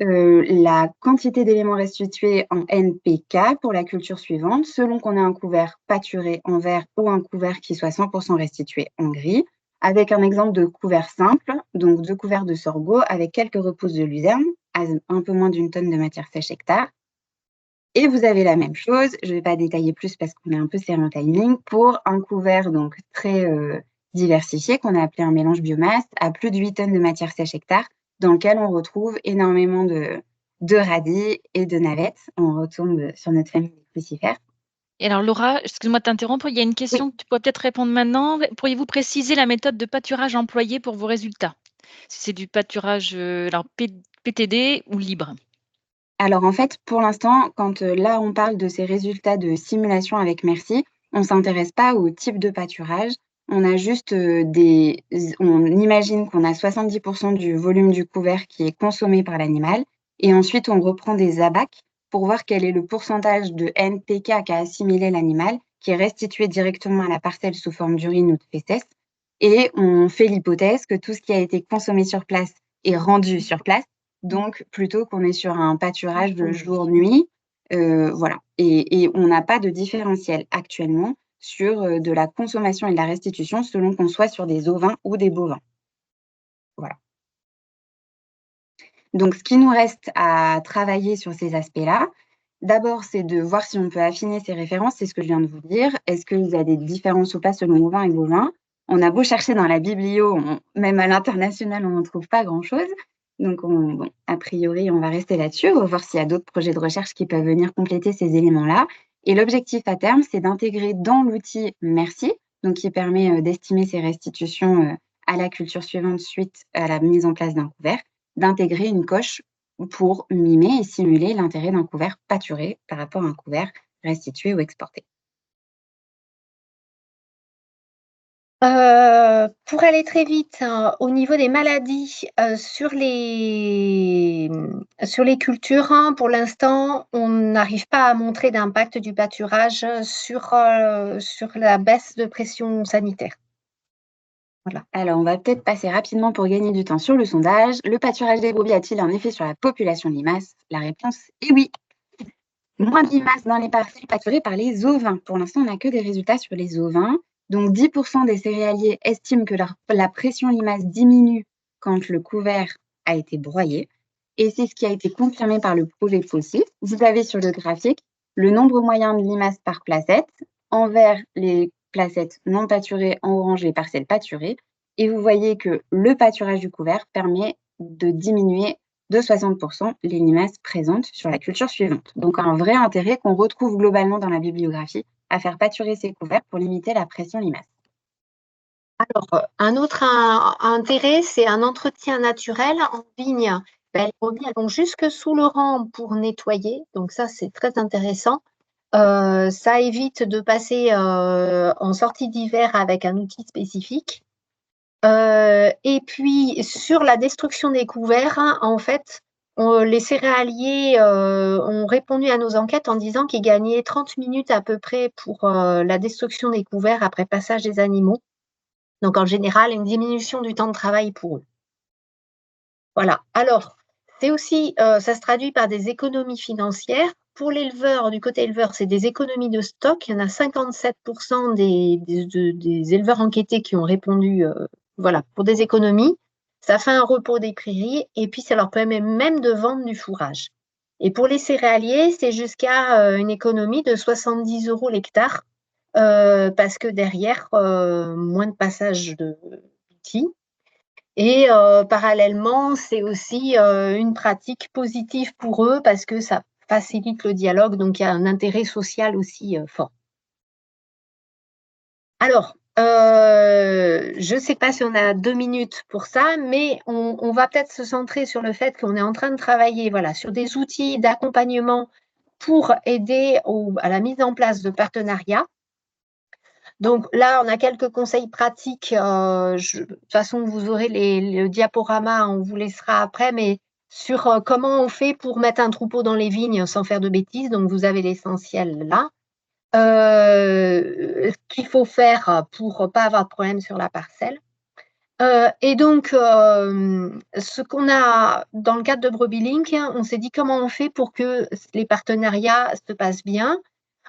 la quantité d'éléments restitués en NPK pour la culture suivante, selon qu'on ait un couvert pâturé en vert ou un couvert qui soit 100% restitué en gris, avec un exemple de couvert simple, donc 2 couverts de sorgho avec quelques repousses de luzerne, à un peu moins d'1 tonne de matière sèche hectare. Et vous avez la même chose, je ne vais pas détailler plus parce qu'on est un peu serré en timing, pour un couvert donc très diversifié qu'on a appelé un mélange biomasse à plus de 8 tonnes de matière sèche hectare, dans lequel on retrouve énormément de radis et de navettes. On retombe sur notre famille des crucifères. Et alors Laura, excuse-moi de t'interrompre, il y a une question que tu pourrais peut-être répondre maintenant. Pourriez-vous préciser la méthode de pâturage employée pour vos résultats? Si c'est du pâturage PTD ou libre? Alors en fait, pour l'instant, quand là on parle de ces résultats de simulation avec Merci, on ne s'intéresse pas au type de pâturage. On a juste on imagine qu'on a 70% du volume du couvert qui est consommé par l'animal. Et ensuite, on reprend des abacs pour voir quel est le pourcentage de NPK qu'a assimilé l'animal, qui est restitué directement à la parcelle sous forme d'urine ou de fesses. Et on fait l'hypothèse que tout ce qui a été consommé sur place est rendu sur place. Donc, plutôt qu'on est sur un pâturage de jour-nuit, voilà. Et on n'a pas de différentiel actuellement sur de la consommation et de la restitution selon qu'on soit sur des ovins ou des bovins. Voilà. Donc, ce qui nous reste à travailler sur ces aspects-là, d'abord, c'est de voir si on peut affiner ces références, c'est ce que je viens de vous dire. Est-ce qu'il y a des différences ou pas selon ovins et bovins? On a beau chercher dans la biblio, même à l'international, on n'en trouve pas grand-chose. Donc, a priori, on va rester là-dessus. On va voir s'il y a d'autres projets de recherche qui peuvent venir compléter ces éléments-là. Et l'objectif à terme, c'est d'intégrer dans l'outil Merci, donc qui permet d'estimer ces restitutions à la culture suivante suite à la mise en place d'un couvert, d'intégrer une coche pour mimer et simuler l'intérêt d'un couvert pâturé par rapport à un couvert restitué ou exporté. Pour aller très vite, au niveau des maladies, sur les cultures, pour l'instant, on n'arrive pas à montrer d'impact du pâturage sur la baisse de pression sanitaire. Voilà. Alors, on va peut-être passer rapidement pour gagner du temps sur le sondage. Le pâturage des brebis a-t-il un effet sur la population de limaces? La réponse est oui. Moins de limaces dans les parcelles pâturées par les ovins. Pour l'instant, on n'a que des résultats sur les ovins. Donc, 10% des céréaliers estiment que la pression limace diminue quand le couvert a été broyé. Et c'est ce qui a été confirmé par le projet FOSSIS. Vous avez sur le graphique le nombre moyen de limaces par placette. En vert, les placettes non pâturées, en orange, les parcelles pâturées. Et vous voyez que le pâturage du couvert permet de diminuer de 60% les limaces présentes sur la culture suivante. Donc, un vrai intérêt qu'on retrouve globalement dans la bibliographie à faire pâturer ces couverts pour limiter la pression limace. Alors, un autre intérêt, c'est un entretien naturel en vigne. Les brebis vont jusque sous le rang pour nettoyer, donc ça, c'est très intéressant. Ça évite de passer en sortie d'hiver avec un outil spécifique. Et puis, sur la destruction des couverts, en fait, les céréaliers ont répondu à nos enquêtes en disant qu'ils gagnaient 30 minutes à peu près pour la destruction des couverts après passage des animaux. Donc, en général, une diminution du temps de travail pour eux. Voilà. Alors, c'est aussi, ça se traduit par des économies financières. Pour l'éleveur, du côté éleveur, c'est des économies de stock. Il y en a 57% des éleveurs enquêtés qui ont répondu voilà, pour des économies. Ça fait un repos des prairies et puis ça leur permet même de vendre du fourrage. Et pour les céréaliers, c'est jusqu'à une économie de 70 € l'hectare parce que derrière, moins de passage d'outils. Et parallèlement, c'est aussi une pratique positive pour eux parce que ça facilite le dialogue, donc il y a un intérêt social aussi fort. Alors, je ne sais pas si on a 2 minutes pour ça, mais on va peut-être se centrer sur le fait qu'on est en train de travailler voilà, sur des outils d'accompagnement pour aider à la mise en place de partenariats. Donc là, on a quelques conseils pratiques. De toute façon, vous aurez le diaporama, on vous laissera après, mais sur comment on fait pour mettre un troupeau dans les vignes sans faire de bêtises. Donc, vous avez l'essentiel là. Ce qu'il faut faire pour ne pas avoir de problème sur la parcelle. Et donc, ce qu'on a dans le cadre de BrebisLink, on s'est dit comment on fait pour que les partenariats se passent bien.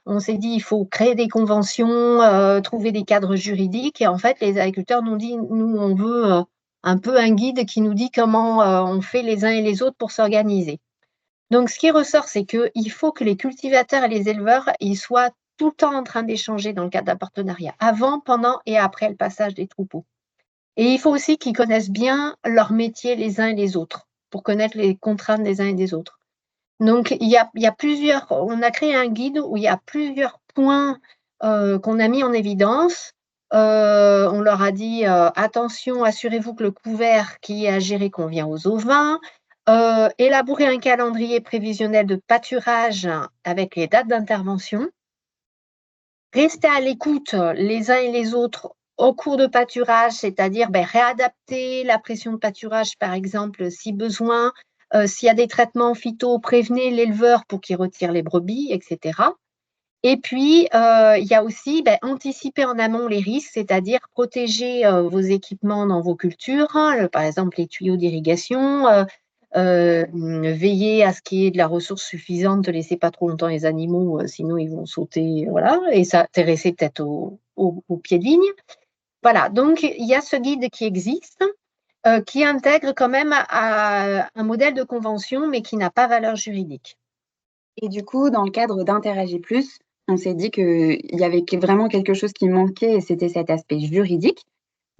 On s'est dit il faut créer des conventions, trouver des cadres juridiques. Et en fait, les agriculteurs nous disent, nous, on veut un peu un guide qui nous dit comment on fait les uns et les autres pour s'organiser. Donc, ce qui ressort, c'est qu'il faut que les cultivateurs et les éleveurs, ils soient tout le temps en train d'échanger dans le cadre d'un partenariat, avant, pendant et après le passage des troupeaux. Et il faut aussi qu'ils connaissent bien leur métier les uns et les autres, pour connaître les contraintes des uns et des autres. Donc, il y a plusieurs, on a créé un guide où il y a plusieurs points qu'on a mis en évidence. On leur a dit, attention, assurez-vous que le couvert qui est à gérer convient aux ovins. Élaborer un calendrier prévisionnel de pâturage avec les dates d'intervention. Rester à l'écoute les uns et les autres au cours de pâturage, c'est-à-dire réadapter la pression de pâturage, par exemple, si besoin. S'il y a des traitements phyto, prévenez l'éleveur pour qu'il retire les brebis, etc. Et puis, il y a aussi anticiper en amont les risques, c'est-à-dire protéger vos équipements dans vos cultures, par exemple les tuyaux d'irrigation, veiller à ce qu'il y ait de la ressource suffisante, ne laissez pas trop longtemps les animaux, sinon ils vont sauter, voilà, et s'intéresser peut-être au pied de vigne. Voilà, donc il y a ce guide qui existe, qui intègre quand même un modèle de convention, mais qui n'a pas valeur juridique. Et du coup, dans le cadre d'Interagir Plus, on s'est dit qu'il y avait vraiment quelque chose qui manquait, et c'était cet aspect juridique.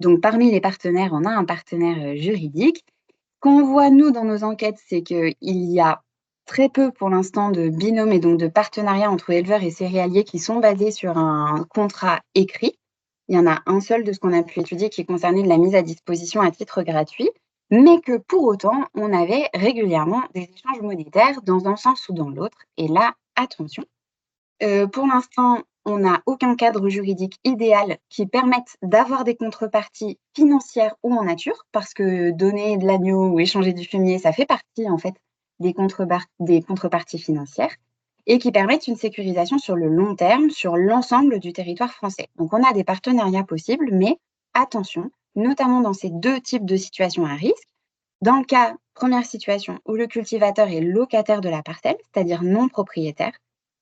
Donc, parmi les partenaires, on a un partenaire juridique. Ce qu'on voit, nous, dans nos enquêtes, c'est qu'il y a très peu, pour l'instant, de binômes et donc de partenariats entre éleveurs et céréaliers qui sont basés sur un contrat écrit. Il y en a un seul de ce qu'on a pu étudier qui est concerné de la mise à disposition à titre gratuit, mais que pour autant, on avait régulièrement des échanges monétaires dans un sens ou dans l'autre. Et là, attention, pour l'instant, on n'a aucun cadre juridique idéal qui permette d'avoir des contreparties financières ou en nature, parce que donner de l'agneau ou échanger du fumier, ça fait partie en fait des contreparties financières et qui permettent une sécurisation sur le long terme sur l'ensemble du territoire français. Donc on a des partenariats possibles, mais attention, notamment dans ces deux types de situations à risque. Dans le cas, première situation, où le cultivateur est locataire de la parcelle, c'est-à-dire non propriétaire,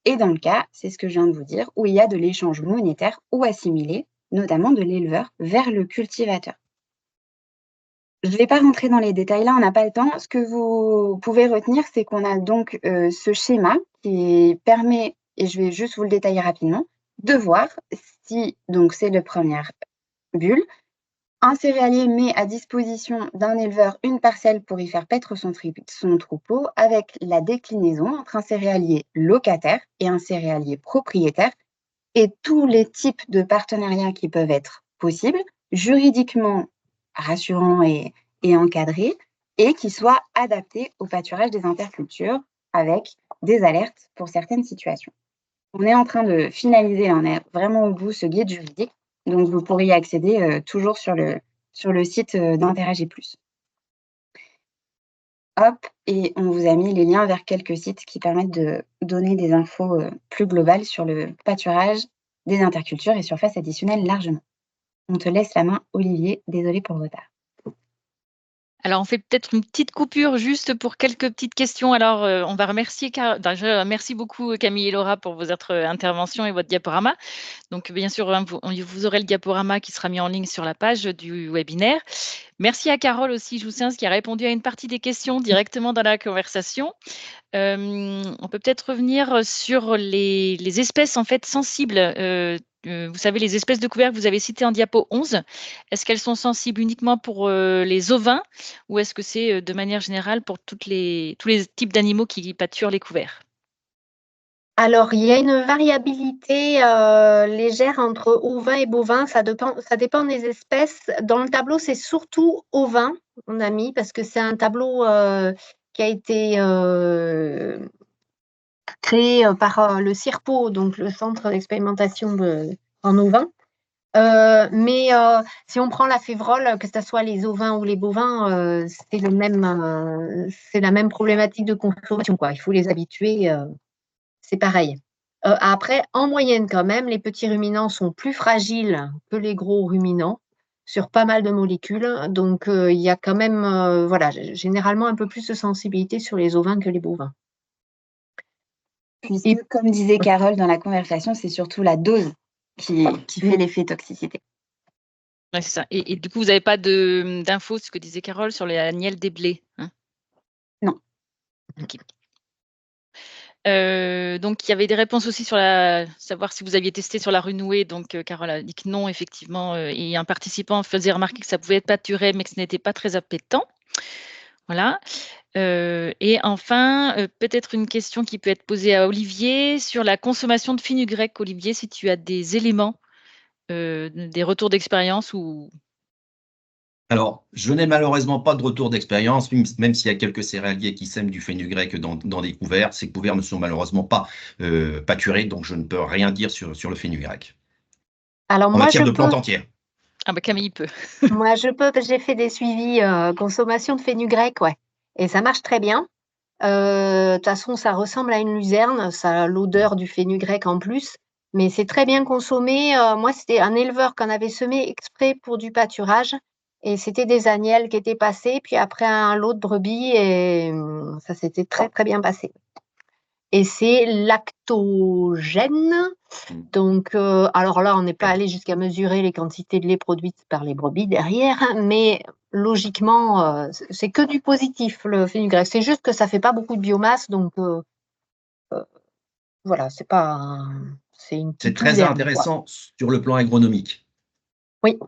et dans le cas, c'est ce que je viens de vous dire, où il y a de l'échange monétaire ou assimilé, notamment de l'éleveur vers le cultivateur. Je ne vais pas rentrer dans les détails là, on n'a pas le temps. Ce que vous pouvez retenir, c'est qu'on a donc ce schéma qui permet, et je vais juste vous le détailler rapidement, de voir si, donc c'est la première bulle, un céréalier met à disposition d'un éleveur une parcelle pour y faire paître son troupeau avec la déclinaison entre un céréalier locataire et un céréalier propriétaire et tous les types de partenariats qui peuvent être possibles, juridiquement rassurants et encadrés, et qui soient adaptés au pâturage des intercultures avec des alertes pour certaines situations. On est en train de finaliser, on est vraiment au bout, ce guide juridique. Donc, vous pourrez y accéder toujours sur le site d'Interagir+. Hop, et on vous a mis les liens vers quelques sites qui permettent de donner des infos plus globales sur le pâturage des intercultures et surfaces additionnelles largement. On te laisse la main, Olivier. Désolée pour le retard. Alors, on fait peut-être une petite coupure juste pour quelques petites questions. Alors, on va remercier merci beaucoup Camille et Laura pour votre intervention et votre diaporama. Donc, bien sûr, vous aurez le diaporama qui sera mis en ligne sur la page du webinaire. Merci à Carole aussi, Joussens, qui a répondu à une partie des questions directement dans la conversation. On peut peut-être revenir sur les espèces en fait sensibles. Vous savez, les espèces de couverts que vous avez citées en diapo 11, est-ce qu'elles sont sensibles uniquement pour les ovins ou est-ce que c'est de manière générale pour tous les types d'animaux qui pâturent les couverts? Alors, il y a une variabilité légère entre ovins et bovins, ça dépend des espèces. Dans le tableau, c'est surtout ovins, on a mis, parce que c'est un tableau qui a été créé par le CIRPO, donc le Centre d'expérimentation en ovins. Mais si on prend la févrole, que ce soit les ovins ou les bovins, c'est la même problématique de consommation, quoi. Il faut les habituer, c'est pareil. Après, en moyenne quand même, les petits ruminants sont plus fragiles que les gros ruminants sur pas mal de molécules. Donc, il y a quand même, généralement un peu plus de sensibilité sur les ovins que les bovins. Puisque, comme disait Carole dans la conversation, c'est surtout la dose qui fait l'effet toxicité. Ouais, c'est ça. Et du coup, vous n'avez pas d'infos, ce que disait Carole, sur les agnelles des blés, hein? Non. Ok. Donc, il y avait des réponses aussi sur savoir si vous aviez testé sur la renouée. Donc, Carole a dit que non, effectivement. Et un participant faisait remarquer que ça pouvait être pâturé, mais que ce n'était pas très appétant. Voilà. Et enfin, peut-être une question qui peut être posée à Olivier sur la consommation de fenugrec. Olivier, si tu as des éléments, des retours d'expérience ou… Alors, je n'ai malheureusement pas de retour d'expérience, même s'il y a quelques céréaliers qui sèment du fenugrec dans des couverts. Ces couverts ne sont malheureusement pas pâturés, donc je ne peux rien dire sur le fenugrec. Alors, En moi, matière de plantes entières. Ah bah Camille peut. Moi, je peux, parce que j'ai fait des suivis consommation de fenugrec, ouais. Et ça marche très bien. De toute façon, ça ressemble à une luzerne, ça a l'odeur du fenugrec en plus, mais c'est très bien consommé. Moi, c'était un éleveur qu'on avait semé exprès pour du pâturage, et c'était des agnelles qui étaient passées, puis après un lot de brebis, et ça s'était très, très bien passé. Et c'est lactogène. Donc, alors là, on n'est pas allé jusqu'à mesurer les quantités de lait produites par les brebis derrière, mais logiquement, c'est que du positif, le fenugrec. C'est juste que ça ne fait pas beaucoup de biomasse, donc voilà, c'est pas c'est une C'est petite très luzerne, intéressant sur le plan agronomique. Oui.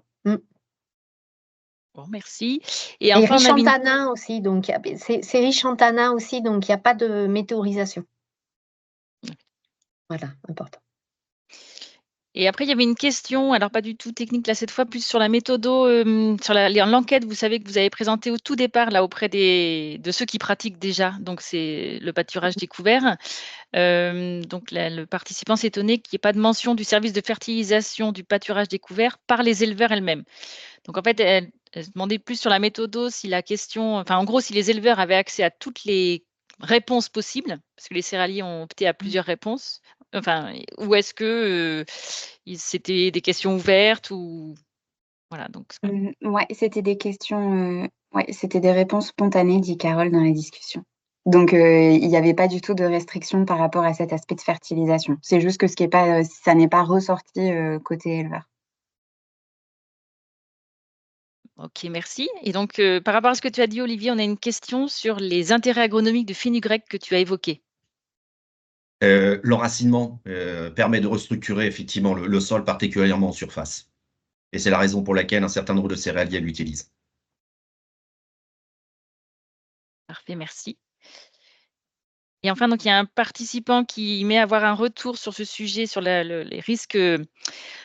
Bon, merci. Et Et enfin, riche on en avait tanins aussi, donc c'est riche en tanins aussi, donc il n'y a pas de météorisation. Voilà, important. Et après, il y avait une question, alors pas du tout technique là cette fois, plus sur la méthodo, sur l'enquête, vous savez, que vous avez présentée au tout départ là auprès de ceux qui pratiquent déjà, donc c'est le pâturage découvert. Donc le participant s'étonnait qu'il n'y ait pas de mention du service de fertilisation du pâturage découvert par les éleveurs elles-mêmes. Donc en fait, elle se demandait plus sur la méthodo, si la question, enfin en gros, si les éleveurs avaient accès à toutes les réponses possibles, parce que les céréaliers ont opté à plusieurs réponses, enfin, ou est-ce que c'était des questions ouvertes ou voilà, donc Ouais, c'était des questions, ouais, c'était des réponses spontanées, dit Carole dans la discussion. Donc, il n'y avait pas du tout de restriction par rapport à cet aspect de fertilisation. C'est juste que ça n'est pas ressorti, côté éleveur. OK, merci. Et donc, par rapport à ce que tu as dit, Olivier, on a une question sur les intérêts agronomiques de fenugrec que tu as évoqués. L'enracinement permet de restructurer effectivement le sol, particulièrement en surface. Et c'est la raison pour laquelle un certain nombre de céréaliers l'utilisent. Parfait, merci. Et enfin, donc il y a un participant qui met avoir un retour sur ce sujet, sur les risques,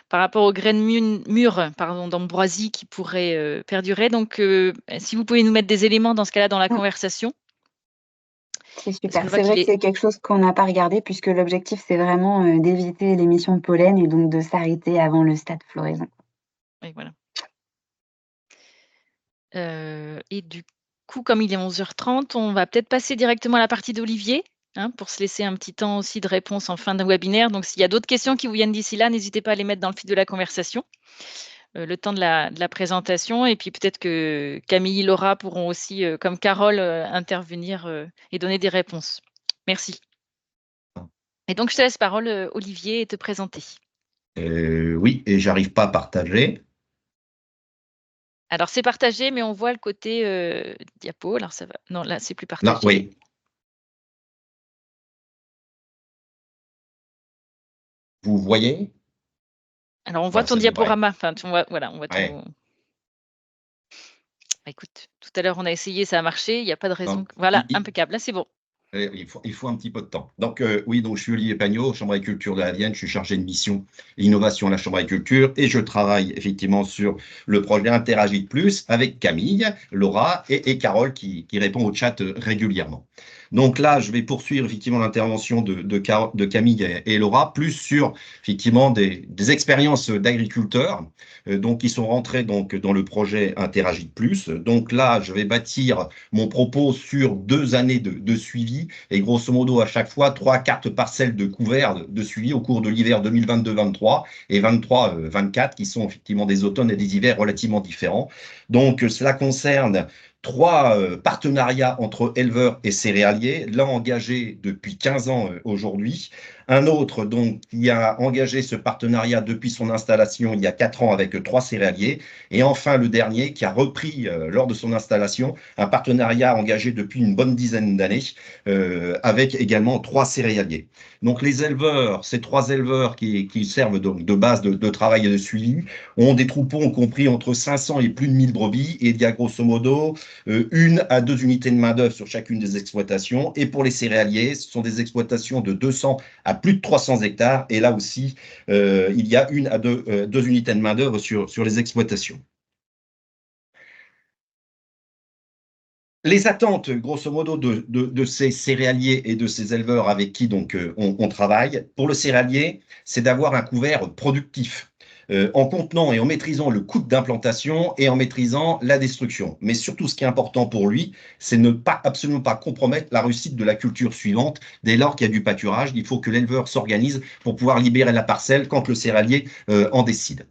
par rapport aux graines mûres, pardon, d'ambroisie qui pourraient, perdurer. Donc, si vous pouvez nous mettre des éléments dans ce cas-là dans la Mmh. conversation? C'est Parce que super. je vois C'est vrai qu'il que est c'est quelque chose qu'on n'a pas regardé puisque l'objectif, c'est vraiment, d'éviter l'émission de pollen et donc de s'arrêter avant le stade floraison. oui, voilà. Et du coup, comme il est 11h30, on va peut-être passer directement à la partie d'Olivier, hein, pour se laisser un petit temps aussi de réponse en fin de webinaire. Donc s'il y a d'autres questions qui vous viennent d'ici là, n'hésitez pas à les mettre dans le fil de la conversation, le temps de la présentation, et puis peut-être que Camille, Laura pourront aussi, comme Carole, intervenir, et donner des réponses. Merci. Et donc je te laisse parole, Olivier, et te présenter. Oui, et j'arrive pas à partager. Alors c'est partagé, mais on voit le côté, diapo. Alors ça va, non, là, c'est plus Non, partagé. oui. Vous voyez? Alors on voit Voilà, ton ça devrait. diaporama, enfin, on voit, voilà, on voit Ouais. ton. Bah, écoute, tout à l'heure on a essayé, ça a marché, il y a pas de raison Non. que voilà, impeccable, là c'est bon. Il faut un petit peu de temps. Donc, oui, donc je suis Olivier Pagnot, Chambre d'agriculture de la Vienne. Je suis chargé de mission et innovation à la Chambre d'agriculture et je travaille effectivement sur le projet Interagite Plus avec Camille, Laura et Carole qui répond au chat régulièrement. Donc là, je vais poursuivre effectivement l'intervention de Camille et Laura, plus sur effectivement des expériences d'agriculteurs donc qui sont rentrés donc dans le projet Interagite Plus. Donc là, je vais bâtir mon propos sur 2 années de suivi et grosso modo à chaque fois 3-4 parcelles de couverts de suivi au cours de l'hiver 2022-23 et 23-24 qui sont effectivement des automnes et des hivers relativement différents. Donc cela concerne 3 partenariats entre éleveurs et céréaliers, l'un engagé depuis 15 ans aujourd'hui, un autre donc qui a engagé ce partenariat depuis son installation il y a 4 ans avec 3 céréaliers, et enfin le dernier qui a repris lors de son installation un partenariat engagé depuis une bonne dizaine d'années avec également 3 céréaliers. Donc les éleveurs, ces 3 éleveurs qui servent donc de base de travail et de suivi, ont des troupeaux compris entre 500 et plus de 1000 brebis, et il y a grosso modo 1 à 2 unités de main-d'œuvre sur chacune des exploitations. Et pour les céréaliers, ce sont des exploitations de 200 à plus de 300 hectares. Et là aussi, il y a 1 à 2 unités de main-d'œuvre sur les exploitations. Les attentes, grosso modo, de ces céréaliers et de ces éleveurs avec qui donc on travaille, pour le céréalier, c'est d'avoir un couvert productif en contenant et en maîtrisant le coût d'implantation et en maîtrisant la destruction. Mais surtout, ce qui est important pour lui, c'est ne pas absolument pas compromettre la réussite de la culture suivante. Dès lors qu'il y a du pâturage, il faut que l'éleveur s'organise pour pouvoir libérer la parcelle quand le céréalier en décide.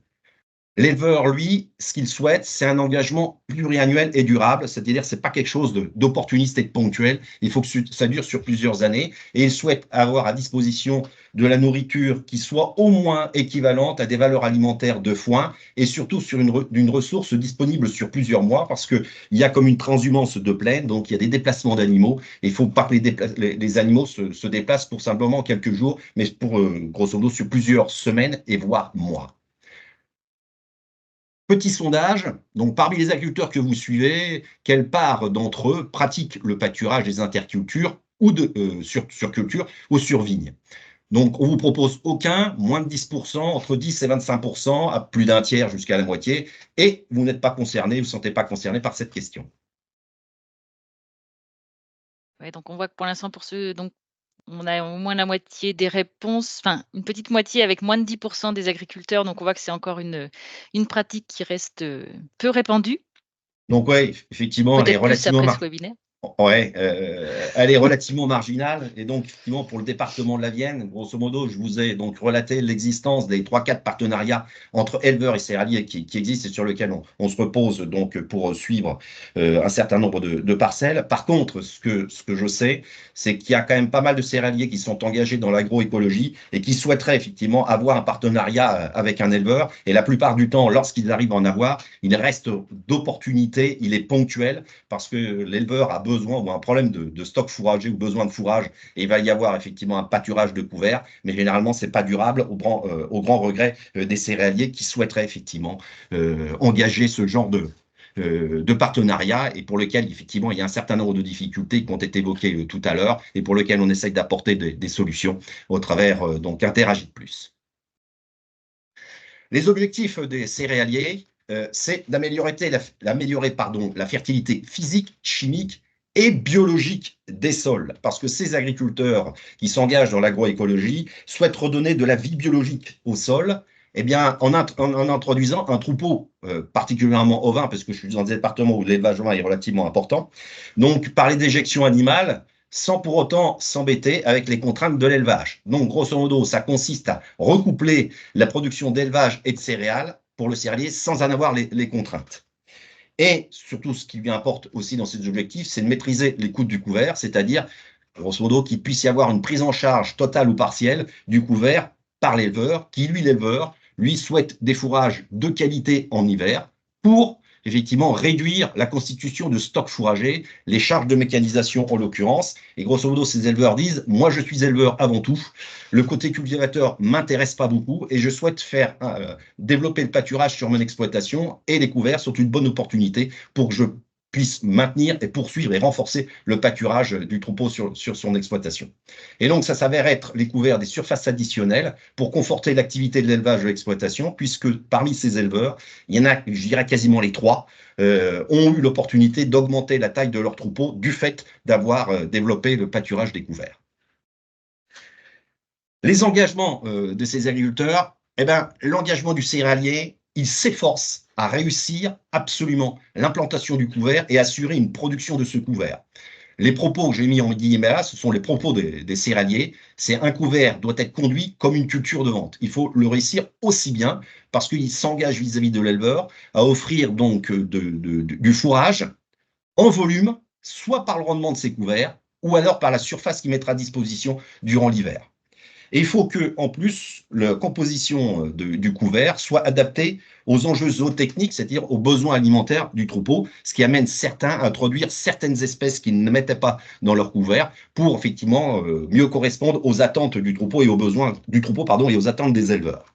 L'éleveur, lui, ce qu'il souhaite, c'est un engagement pluriannuel et durable, c'est-à-dire c'est pas quelque chose d'opportuniste et de ponctuel, il faut que ça dure sur plusieurs années, et il souhaite avoir à disposition de la nourriture qui soit au moins équivalente à des valeurs alimentaires de foin, et surtout sur une ressource disponible sur plusieurs mois, parce qu'il y a comme une transhumance de plaine, donc il y a des déplacements d'animaux, et il ne faut pas que les animaux se déplacent pour simplement quelques jours, mais pour, grosso modo, sur plusieurs semaines et voire mois. Petit sondage, donc parmi les agriculteurs que vous suivez, quelle part d'entre eux pratiquent le pâturage des intercultures ou sur culture ou sur vigne? Donc, on vous propose aucun, moins de 10%, entre 10 et 25%, à plus d'un tiers jusqu'à la moitié, et vous n'êtes pas concerné, vous ne vous sentez pas concerné par cette question. Ouais, donc on voit que pour l'instant, pour ceux donc on a au moins la moitié des réponses, enfin une petite moitié avec moins de 10% des agriculteurs, donc on voit que c'est encore une pratique qui reste, peu répandue, Donc, oui, effectivement, elle est peut-être plus relativement après ce webinaire. Ouais, elle est relativement marginale. Et donc, effectivement, pour le département de la Vienne, grosso modo, je vous ai donc relaté l'existence des 3-4 partenariats entre éleveurs et céréaliers qui existent et sur lesquels on se repose donc pour suivre un certain nombre de parcelles. Par contre, ce que je sais, c'est qu'il y a quand même pas mal de céréaliers qui sont engagés dans l'agroécologie et qui souhaiteraient effectivement avoir un partenariat avec un éleveur. Et la plupart du temps, lorsqu'ils arrivent à en avoir, il reste d'opportunités, il est ponctuel parce que l'éleveur a besoin ou un problème de stock fourragé ou besoin de fourrage, et il va y avoir effectivement un pâturage de couvert, mais généralement, ce n'est pas durable au grand regret des céréaliers qui souhaiteraient effectivement engager ce genre de partenariat et pour lequel, effectivement, il y a un certain nombre de difficultés qui ont été évoquées tout à l'heure et pour lequel on essaye d'apporter des solutions au travers donc Interagit Plus. Les objectifs des céréaliers, c'est d'améliorer la fertilité physique, chimique et biologique des sols, parce que ces agriculteurs qui s'engagent dans l'agroécologie souhaitent redonner de la vie biologique au sol, eh bien, en introduisant un troupeau particulièrement ovin, parce que je suis dans un département où l'élevage ovin est relativement important, donc par les déjections animales, sans pour autant s'embêter avec les contraintes de l'élevage. Donc, grosso modo, ça consiste à recoupler la production d'élevage et de céréales pour le céréalier sans en avoir les contraintes. Et surtout, ce qui lui importe aussi dans ces objectifs, c'est de maîtriser les coûts du couvert, c'est-à-dire, grosso modo, qu'il puisse y avoir une prise en charge totale ou partielle du couvert par l'éleveur, qui, l'éleveur, lui souhaite des fourrages de qualité en hiver pour effectivement réduire la constitution de stocks fourragers, les charges de mécanisation en l'occurrence. Et grosso modo, ces éleveurs disent, moi je suis éleveur avant tout, le côté cultivateur m'intéresse pas beaucoup et je souhaite faire développer le pâturage sur mon exploitation et les couverts sont une bonne opportunité pour que je puisse maintenir et poursuivre et renforcer le pâturage du troupeau sur son exploitation. Et donc, ça s'avère être les couverts des surfaces additionnelles pour conforter l'activité de l'élevage de l'exploitation, puisque parmi ces éleveurs, il y en a, je dirais quasiment les trois, ont eu l'opportunité d'augmenter la taille de leur troupeau du fait d'avoir développé le pâturage des couverts. Les engagements de ces agriculteurs, eh ben, l'engagement du céréalier, il s'efforce à réussir absolument l'implantation du couvert et assurer une production de ce couvert. Les propos que j'ai mis en guillemets là, ce sont les propos des céréaliers. C'est un couvert doit être conduit comme une culture de vente. Il faut le réussir aussi bien parce qu'il s'engage vis-à-vis de l'éleveur à offrir donc du fourrage en volume, soit par le rendement de ses couverts, ou alors par la surface qu'il mettra à disposition durant l'hiver. Et il faut que, en plus, la composition du couvert soit adaptée aux enjeux zootechniques, c'est-à-dire aux besoins alimentaires du troupeau, ce qui amène certains à introduire certaines espèces qu'ils ne mettaient pas dans leur couvert pour effectivement mieux correspondre aux attentes du troupeau et aux besoins du troupeau, et aux attentes des éleveurs.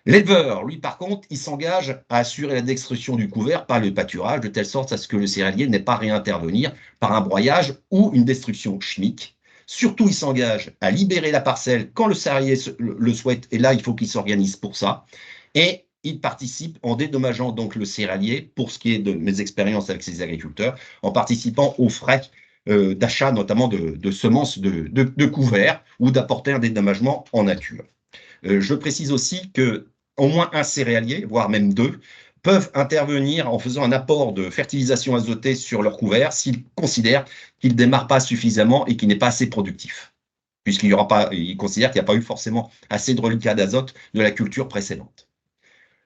L'éleveur, lui, par contre, il s'engage à assurer la destruction du couvert par le pâturage, de telle sorte à ce que le céréalier n'ait pas à réintervenir par un broyage ou une destruction chimique. Surtout, il s'engage à libérer la parcelle quand le céréalier le souhaite, et là, il faut qu'il s'organise pour ça. Et il participe en dédommageant donc le céréalier, pour ce qui est de mes expériences avec ces agriculteurs, en participant aux frais d'achat, notamment de semences de couverts, ou d'apporter un dédommagement en nature. Je précise aussi que au moins un céréalier, voire même deux, peuvent intervenir en faisant un apport de fertilisation azotée sur leur couvert s'ils considèrent qu'il ne démarre pas suffisamment et qu'il n'est pas assez productif, puisqu'ils considèrent qu'il n'y a pas eu forcément assez de reliquats d'azote de la culture précédente.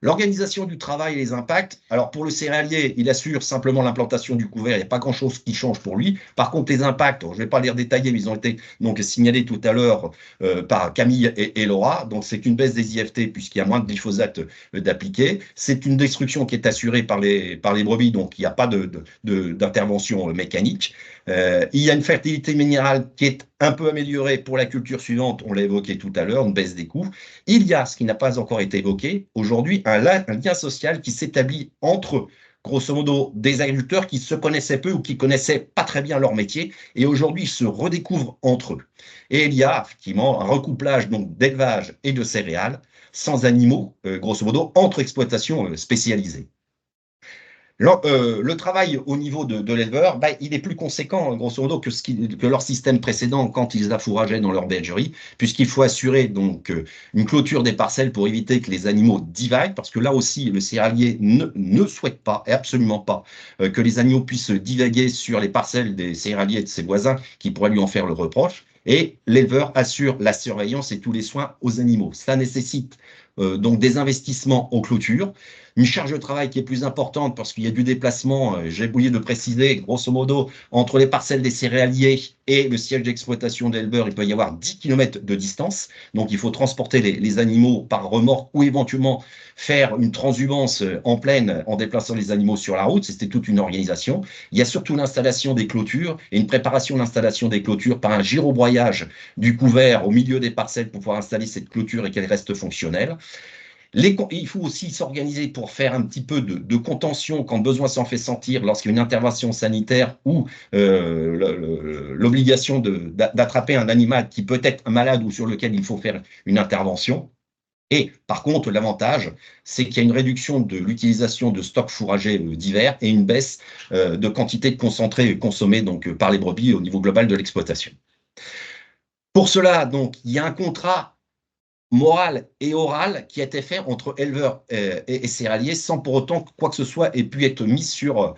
L'organisation du travail et les impacts, alors pour le céréalier, il assure simplement l'implantation du couvert, il n'y a pas grand-chose qui change pour lui. Par contre, les impacts, je ne vais pas les redétailler, mais ils ont été donc signalés tout à l'heure par Camille et Laura. Donc c'est une baisse des IFT puisqu'il y a moins de glyphosate d'appliquer. C'est une destruction qui est assurée par les brebis, donc il n'y a pas d'intervention mécanique. Il y a une fertilité minérale qui est un peu améliorée pour la culture suivante, on l'a évoqué tout à l'heure, une baisse des coûts. Il y a, ce qui n'a pas encore été évoqué, aujourd'hui, un lien social qui s'établit entre grosso modo, des agriculteurs qui se connaissaient peu ou qui connaissaient pas très bien leur métier, et aujourd'hui, ils se redécouvrent entre eux. Et il y a effectivement un recouplage donc d'élevage et de céréales, sans animaux, grosso modo, entre exploitations spécialisées. Le travail au niveau de l'éleveur, il est plus conséquent, grosso modo, que leur système précédent quand ils affourageaient dans leur bergerie, puisqu'il faut assurer donc une clôture des parcelles pour éviter que les animaux divaguent, parce que là aussi, le céréalier ne souhaite pas, et absolument pas, que les animaux puissent divaguer sur les parcelles des céréaliers de ses voisins qui pourraient lui en faire le reproche. Et l'éleveur assure la surveillance et tous les soins aux animaux. Cela nécessite donc des investissements en clôture, une charge de travail qui est plus importante parce qu'il y a du déplacement, j'ai oublié de préciser, grosso modo, entre les parcelles des céréaliers et le siège d'exploitation d'éleveurs, il peut y avoir 10 km de distance. Donc, il faut transporter les animaux par remorque ou éventuellement faire une transhumance en plaine en déplaçant les animaux sur la route. C'était toute une organisation. Il y a surtout l'installation des clôtures et une préparation de l'installation des clôtures par un gyrobroyage du couvert au milieu des parcelles pour pouvoir installer cette clôture et qu'elle reste fonctionnelle. Il faut aussi s'organiser pour faire un petit peu de contention quand besoin s'en fait sentir lorsqu'il y a une intervention sanitaire ou l'obligation d'attraper un animal qui peut être malade ou sur lequel il faut faire une intervention. Et par contre, l'avantage, c'est qu'il y a une réduction de l'utilisation de stocks fourragers divers et une baisse de quantité de concentré consommé donc, par les brebis au niveau global de l'exploitation. Pour cela, donc, il y a un contrat moral et oral qui a été fait entre éleveurs et céréaliers sans pour autant que quoi que ce soit ait pu être mis sur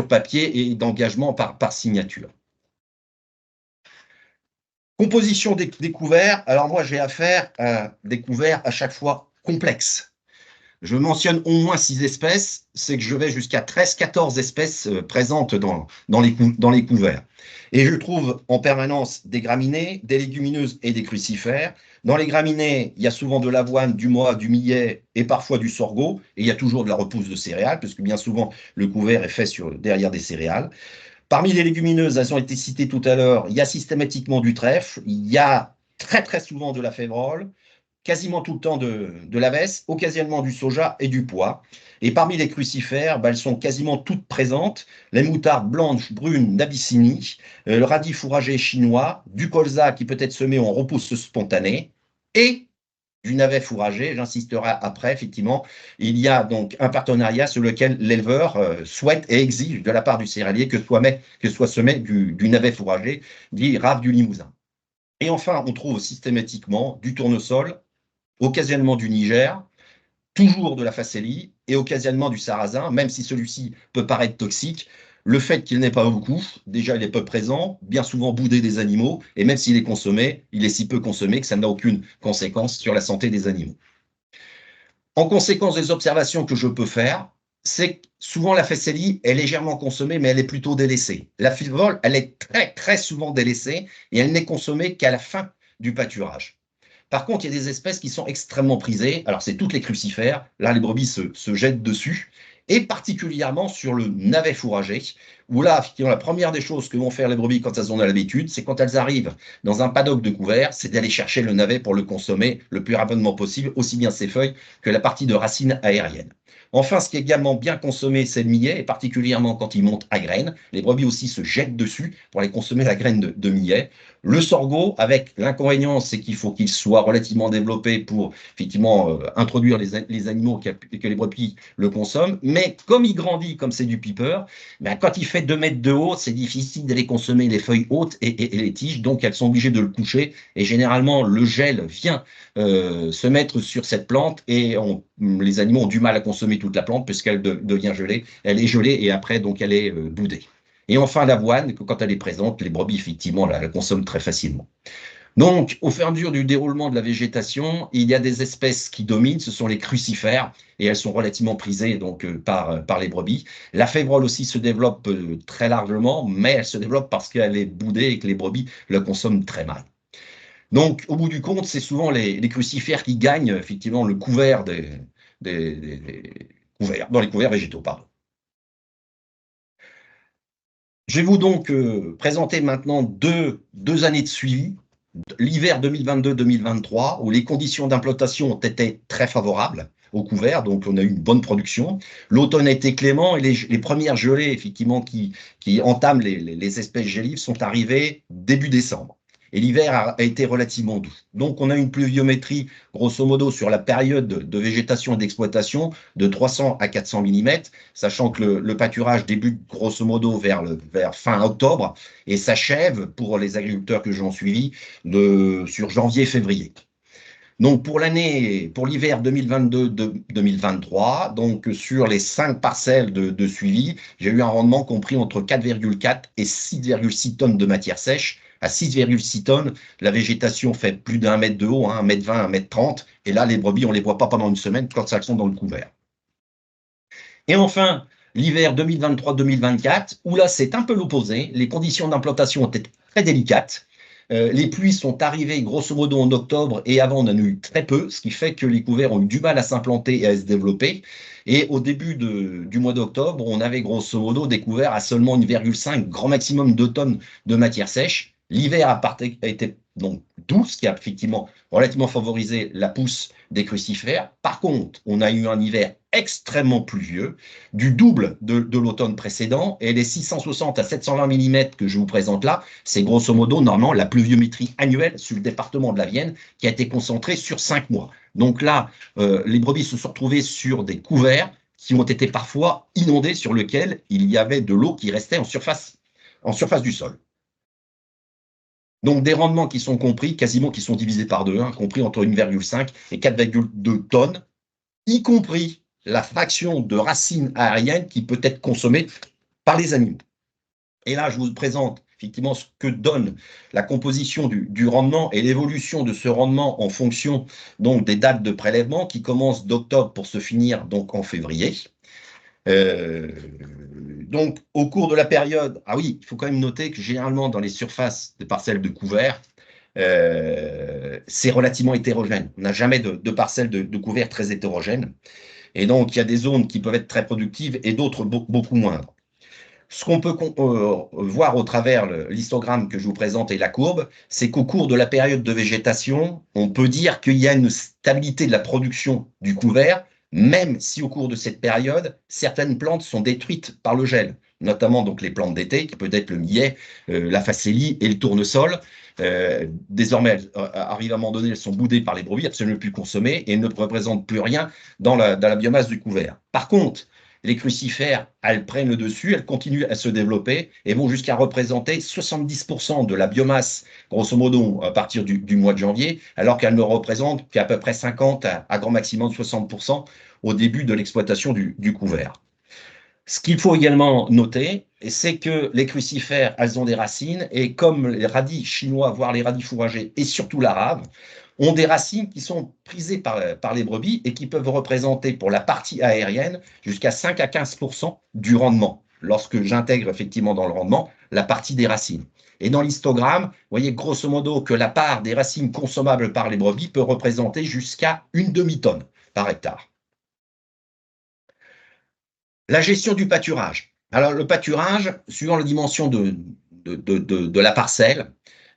papier et d'engagement par signature. Composition des couverts. Alors moi, j'ai affaire à des couverts à chaque fois complexes. Je mentionne au moins 6 espèces, c'est que je vais jusqu'à 13-14 espèces présentes dans les couverts. Et je trouve en permanence des graminées, des légumineuses et des crucifères. Dans les graminées, il y a souvent de l'avoine, du mois, du millet et parfois du sorgho. Et il y a toujours de la repousse de céréales, puisque bien souvent, le couvert est fait derrière des céréales. Parmi les légumineuses, elles ont été citées tout à l'heure, il y a systématiquement du trèfle, il y a très très souvent de la févrole, quasiment tout le temps de la vesse, occasionnellement du soja et du pois. Et parmi les crucifères, elles sont quasiment toutes présentes. Les moutardes blanches, brunes d'Abyssinie, le radis fourragé chinois, du colza qui peut être semé en repousse spontanée et du navet fourragé. J'insisterai après, effectivement, il y a donc un partenariat sur lequel l'éleveur souhaite et exige de la part du céréalier que soit semé du navet fourragé, dit rave du Limousin. Et enfin, on trouve systématiquement du tournesol, occasionnellement du Niger, toujours de la facélie et occasionnellement du sarrasin, même si celui-ci peut paraître toxique. Le fait qu'il n'est pas beaucoup, déjà il est peu présent, bien souvent boudé des animaux, et même s'il est consommé, il est si peu consommé que ça n'a aucune conséquence sur la santé des animaux. En conséquence des observations que je peux faire, c'est que souvent la facélie est légèrement consommée, mais elle est plutôt délaissée. La févrole, elle est très très souvent délaissée et elle n'est consommée qu'à la fin du pâturage. Par contre, il y a des espèces qui sont extrêmement prisées. Alors, c'est toutes les crucifères. Là, les brebis se jettent dessus. Et particulièrement sur le navet fourragé, où là, effectivement, la première des choses que vont faire les brebis quand elles en ont l'habitude, c'est quand elles arrivent dans un paddock de couvert, c'est d'aller chercher le navet pour le consommer le plus rapidement possible, aussi bien ses feuilles que la partie de racines aériennes. Enfin, ce qui est également bien consommé, c'est le millet, et particulièrement quand il monte à graines. Les brebis aussi se jettent dessus pour aller consommer la graine de millet. Le sorgho, avec l'inconvénient, c'est qu'il faut qu'il soit relativement développé pour effectivement introduire les animaux et que les brebis le consomment. Mais comme il grandit, comme c'est du piper, quand il fait 2 mètres de haut, c'est difficile d'aller consommer les feuilles hautes et les tiges, donc elles sont obligées de le coucher. Et généralement, le gel vient se mettre sur cette plante et les animaux ont du mal à consommer toute la plante puisqu'elle devient gelée. Elle est gelée et après, donc, elle est boudée. Et enfin, l'avoine, quand elle est présente, les brebis, effectivement, la consomment très facilement. Donc, au fur et à mesure du déroulement de la végétation, il y a des espèces qui dominent, ce sont les crucifères, et elles sont relativement prisées donc, par les brebis. La févrole aussi se développe très largement, mais elle se développe parce qu'elle est boudée et que les brebis la consomment très mal. Donc, au bout du compte, c'est souvent les crucifères qui gagnent effectivement le couvert couverts, dans les couverts végétaux, pardon. Je vais vous donc présenter maintenant deux années de suivi, l'hiver 2022-2023, où les conditions d'implantation ont été très favorables. au couvert, donc on a eu une bonne production. L'automne a été clément et les premières gelées, effectivement, qui entament les espèces gélives sont arrivées début décembre. Et l'hiver a été relativement doux. Donc, on a une pluviométrie, grosso modo, sur la période de végétation et d'exploitation de 300 à 400 mm, sachant que le pâturage débute, grosso modo, vers fin octobre et s'achève, pour les agriculteurs que j'en suivis, sur janvier-février. Donc, pour l'hiver 2022-2023, donc sur les 5 parcelles de suivi, j'ai eu un rendement compris entre 4,4 et 6,6 tonnes de matière sèche. À 6,6 tonnes, la végétation fait plus d'1 mètre de haut, 1 mètre 20, 1 mètre 30. Et là, les brebis, on ne les voit pas pendant une semaine quand elles sont dans le couvert. Et enfin, l'hiver 2023-2024, où là, c'est un peu l'opposé. Les conditions d'implantation ont été très délicates. Les pluies sont arrivées grosso modo en octobre et avant on en a eu très peu, ce qui fait que les couverts ont eu du mal à s'implanter et à se développer. Et au début du mois d'octobre, on avait grosso modo des couverts à seulement 1,5, grand maximum 2 tonnes de matière sèche. L'hiver a été donc doux, ce qui a effectivement relativement favorisé la pousse des crucifères. Par contre, on a eu un hiver extrêmement pluvieux, du double de l'automne précédent, et les 660 à 720 mm que je vous présente là, c'est grosso modo normalement la pluviométrie annuelle sur le département de la Vienne qui a été concentrée sur 5 mois. Donc là, les brebis se sont retrouvées sur des couverts qui ont été parfois inondés, sur lesquels il y avait de l'eau qui restait en surface du sol. Donc des rendements qui sont compris, quasiment qui sont divisés par 2, compris entre 1,5 et 4,2 tonnes, y compris la fraction de racines aériennes qui peut être consommée par les animaux. Et là, je vous présente effectivement ce que donne la composition du rendement et l'évolution de ce rendement en fonction donc des dates de prélèvement qui commencent d'octobre pour se finir donc en février. Donc, au cours de la période, ah oui, il faut quand même noter que généralement dans les surfaces de parcelles de couvert, c'est relativement hétérogène. On n'a jamais de parcelles de couvert très hétérogènes. Et donc, il y a des zones qui peuvent être très productives et d'autres beaucoup moindres. Ce qu'on peut voir au travers l'histogramme que je vous présente et la courbe, c'est qu'au cours de la période de végétation, on peut dire qu'il y a une stabilité de la production du couvert, même si au cours de cette période, certaines plantes sont détruites par le gel, notamment donc les plantes d'été, qui peut être le millet, la facélie et le tournesol. Désormais, arrivent à un moment donné, elles sont boudées par les brebis, elles ne sont plus consommées et ne représentent plus rien dans la biomasse du couvert. Par contre, les crucifères, elles prennent le dessus, elles continuent à se développer et vont jusqu'à représenter 70% de la biomasse, grosso modo, à partir du mois de janvier, alors qu'elles ne représentent qu'à peu près 50 à grand maximum 60% au début de l'exploitation du couvert. Ce qu'il faut également noter, c'est que les crucifères, elles ont des racines et comme les radis chinois, voire les radis fourragers et surtout la rave, ont des racines qui sont prisées par les brebis et qui peuvent représenter pour la partie aérienne jusqu'à 5 à 15% du rendement, lorsque j'intègre effectivement dans le rendement la partie des racines. Et dans l'histogramme, vous voyez grosso modo que la part des racines consommables par les brebis peut représenter jusqu'à une demi-tonne par hectare. La gestion du pâturage. Alors le pâturage, suivant la dimension de la parcelle,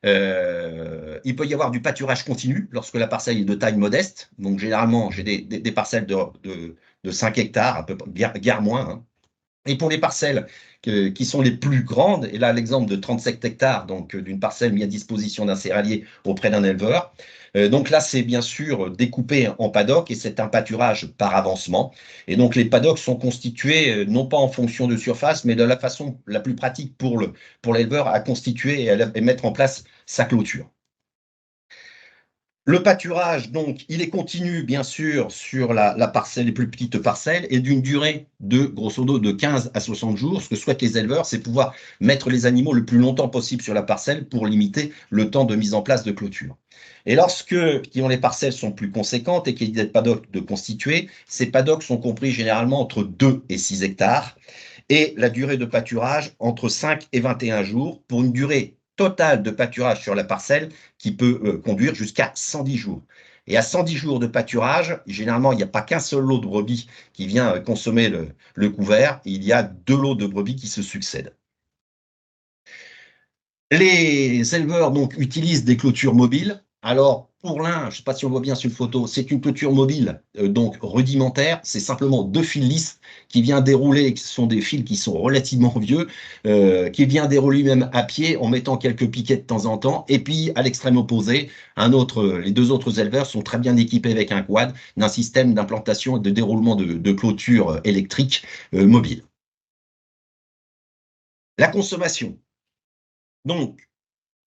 il peut y avoir du pâturage continu lorsque la parcelle est de taille modeste. Donc, généralement, j'ai des parcelles de 5 hectares, à peu près, guère moins. Et pour les parcelles qui sont les plus grandes, et là, l'exemple de 37 hectares, donc d'une parcelle mise à disposition d'un céréalier auprès d'un éleveur. Donc là, c'est bien sûr découpé en paddocks et c'est un pâturage par avancement. Et donc, les paddocks sont constitués non pas en fonction de surface, mais de la façon la plus pratique pour l'éleveur à constituer et mettre en place sa clôture. Le pâturage, donc, il est continu, bien sûr, sur la parcelle, les plus petites parcelles, et d'une durée de, grosso modo, de 15 à 60 jours. Ce que souhaitent les éleveurs, c'est pouvoir mettre les animaux le plus longtemps possible sur la parcelle pour limiter le temps de mise en place de clôture. Et lorsque les parcelles sont plus conséquentes et qu'il y a des paddocks de constituer, ces paddocks sont compris généralement entre 2 et 6 hectares, et la durée de pâturage entre 5 et 21 jours, pour une durée total de pâturage sur la parcelle qui peut conduire jusqu'à 110 jours. Et à 110 jours de pâturage, généralement, il n'y a pas qu'un seul lot de brebis qui vient consommer le couvert, il y a 2 lots de brebis qui se succèdent. Les éleveurs donc utilisent des clôtures mobiles. Alors, pour l'un, je ne sais pas si on voit bien sur une photo, c'est une clôture mobile, donc rudimentaire. C'est simplement 2 fils lisses qui vient dérouler, ce sont des fils qui sont relativement vieux, qui vient dérouler même à pied en mettant quelques piquets de temps en temps. Et puis, à l'extrême opposé, les 2 autres éleveurs sont très bien équipés avec un quad d'un système d'implantation et de déroulement de clôture électrique mobile. La consommation. Donc,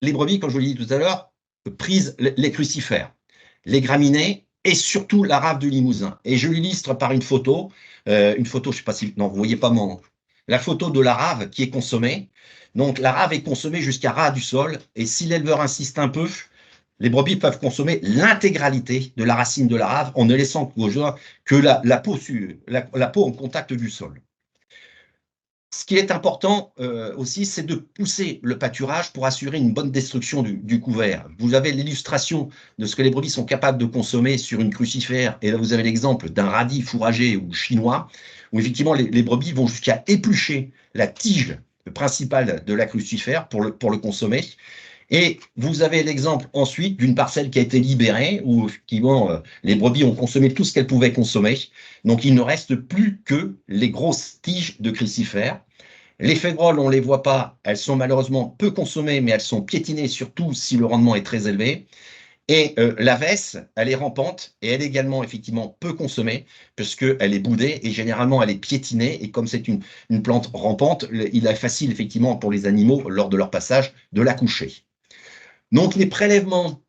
les brebis, comme je vous l'ai dit tout à l'heure, prisent les crucifères, les graminées et surtout la rave du Limousin. Et je l'illustre par une photo, je ne sais pas si, non, vous voyez pas la photo de la rave qui est consommée. Donc la rave est consommée jusqu'à ras du sol, et si l'éleveur insiste un peu, les brebis peuvent consommer l'intégralité de la racine de la rave en ne laissant que la peau en contact du sol. Ce qui est important aussi, c'est de pousser le pâturage pour assurer une bonne destruction du couvert. Vous avez l'illustration de ce que les brebis sont capables de consommer sur une crucifère, et là vous avez l'exemple d'un radis fourragé ou chinois, où effectivement les brebis vont jusqu'à éplucher la tige principale de la crucifère pour le consommer. Et vous avez l'exemple ensuite d'une parcelle qui a été libérée, où effectivement les brebis ont consommé tout ce qu'elles pouvaient consommer. Donc il ne reste plus que les grosses tiges de crucifères. Les févroles, on ne les voit pas, elles sont malheureusement peu consommées, mais elles sont piétinées, surtout si le rendement est très élevé. Et la vesse, elle est rampante et elle est également effectivement peu consommée, puisqu'elle est boudée et généralement elle est piétinée. Et comme c'est une plante rampante, il est facile effectivement pour les animaux, lors de leur passage, de la coucher. Donc les prélèvements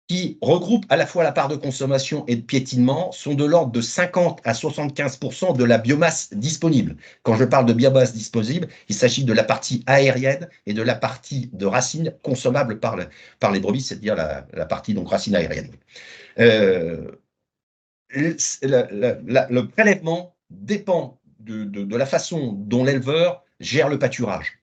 qui regroupent à la fois la part de consommation et de piétinement sont de l'ordre de 50 à 75% de la biomasse disponible. Quand je parle de biomasse disponible, il s'agit de la partie aérienne et de la partie de racine consommable par les brebis, c'est-à-dire la partie donc racine aérienne. Le prélèvement dépend de la façon dont l'éleveur gère le pâturage.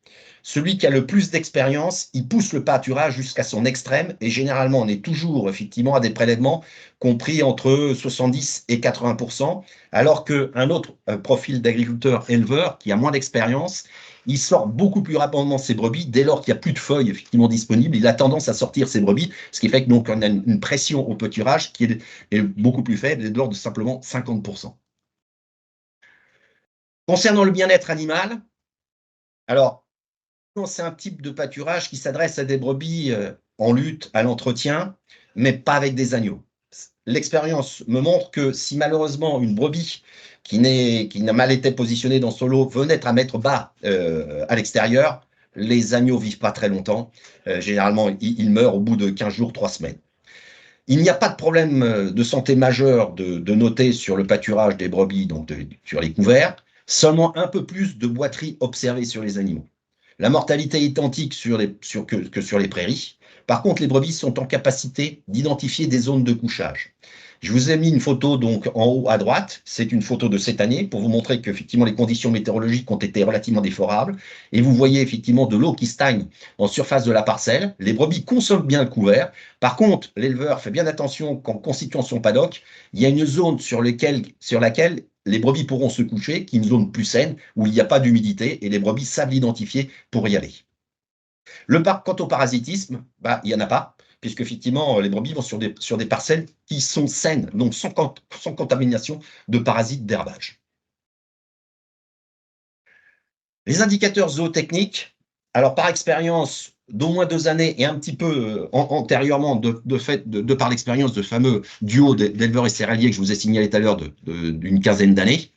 Celui qui a le plus d'expérience, il pousse le pâturage jusqu'à son extrême, et généralement, on est toujours effectivement à des prélèvements compris entre 70 et 80%, alors qu'un autre profil d'agriculteur-éleveur qui a moins d'expérience, il sort beaucoup plus rapidement ses brebis dès lors qu'il n'y a plus de feuilles effectivement disponibles. Il a tendance à sortir ses brebis, ce qui fait que donc on a une pression au pâturage qui est beaucoup plus faible, de l'ordre de simplement 50%. Concernant le bien-être animal, alors, c'est un type de pâturage qui s'adresse à des brebis en lutte, à l'entretien, mais pas avec des agneaux. L'expérience me montre que si malheureusement une brebis qui n'a mal été positionnée dans son lot venait à mettre bas à l'extérieur, les agneaux vivent pas très longtemps. Généralement, ils meurent au bout de 15 jours, 3 semaines. Il n'y a pas de problème de santé majeur de noter sur le pâturage des brebis, donc sur les couverts, seulement un peu plus de boiterie observée sur les animaux. La mortalité est identique que sur les prairies. Par contre, les brebis sont en capacité d'identifier des zones de couchage. Je vous ai mis une photo donc en haut à droite. C'est une photo de cette année pour vous montrer qu'effectivement les conditions météorologiques ont été relativement défavorables. Et vous voyez effectivement de l'eau qui stagne en surface de la parcelle. Les brebis consomment bien le couvert. Par contre, l'éleveur fait bien attention qu'en constituant son paddock, il y a une zone sur laquelle les brebis pourront se coucher, qui est une zone plus saine, où il n'y a pas d'humidité, et les brebis savent l'identifier pour y aller. Quant au parasitisme, il n'y en a pas, puisque effectivement, les brebis vont sur des parcelles qui sont saines, donc sans contamination de parasites d'herbage. Les indicateurs zootechniques, alors par expérience d'au moins 2 années et un petit peu antérieurement, de par l'expérience de fameux duo d'éleveurs et céréaliers que je vous ai signalé tout à l'heure d'une quinzaine d'années,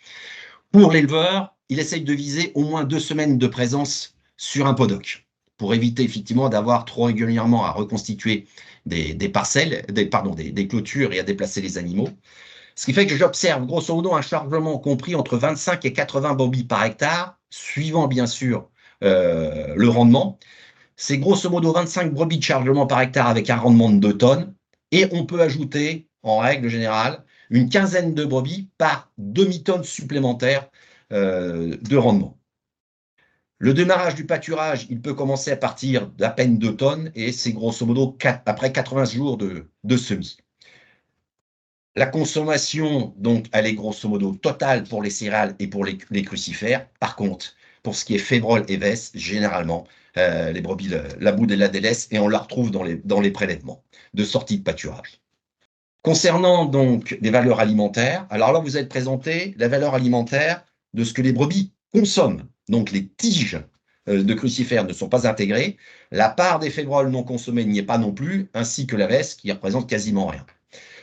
pour l'éleveur, il essaye de viser au moins 2 semaines de présence sur un paddock, pour éviter effectivement d'avoir trop régulièrement à reconstituer des parcelles, des clôtures et à déplacer les animaux. Ce qui fait que j'observe grosso modo un chargement compris entre 25 et 80 brebis par hectare, suivant bien sûr le rendement. C'est grosso modo 25 brebis de chargement par hectare avec un rendement de 2 tonnes. Et on peut ajouter, en règle générale, une quinzaine de brebis par demi-tonne supplémentaire de rendement. Le démarrage du pâturage, il peut commencer à partir d'à peine 2 tonnes et c'est grosso modo après 80 jours de semis. La consommation, donc, elle est grosso modo totale pour les céréales et pour les crucifères. Par contre, pour ce qui est févrole et vesse, généralement, les brebis la boudent et la délaissent et on la retrouve dans les prélèvements de sortie de pâturage. Concernant donc les valeurs alimentaires, alors là, vous êtes présenté la valeur alimentaire de ce que les brebis consomment. Donc, les tiges de crucifères ne sont pas intégrées. La part des févroles non consommées n'y est pas non plus, ainsi que la vesse qui représente quasiment rien.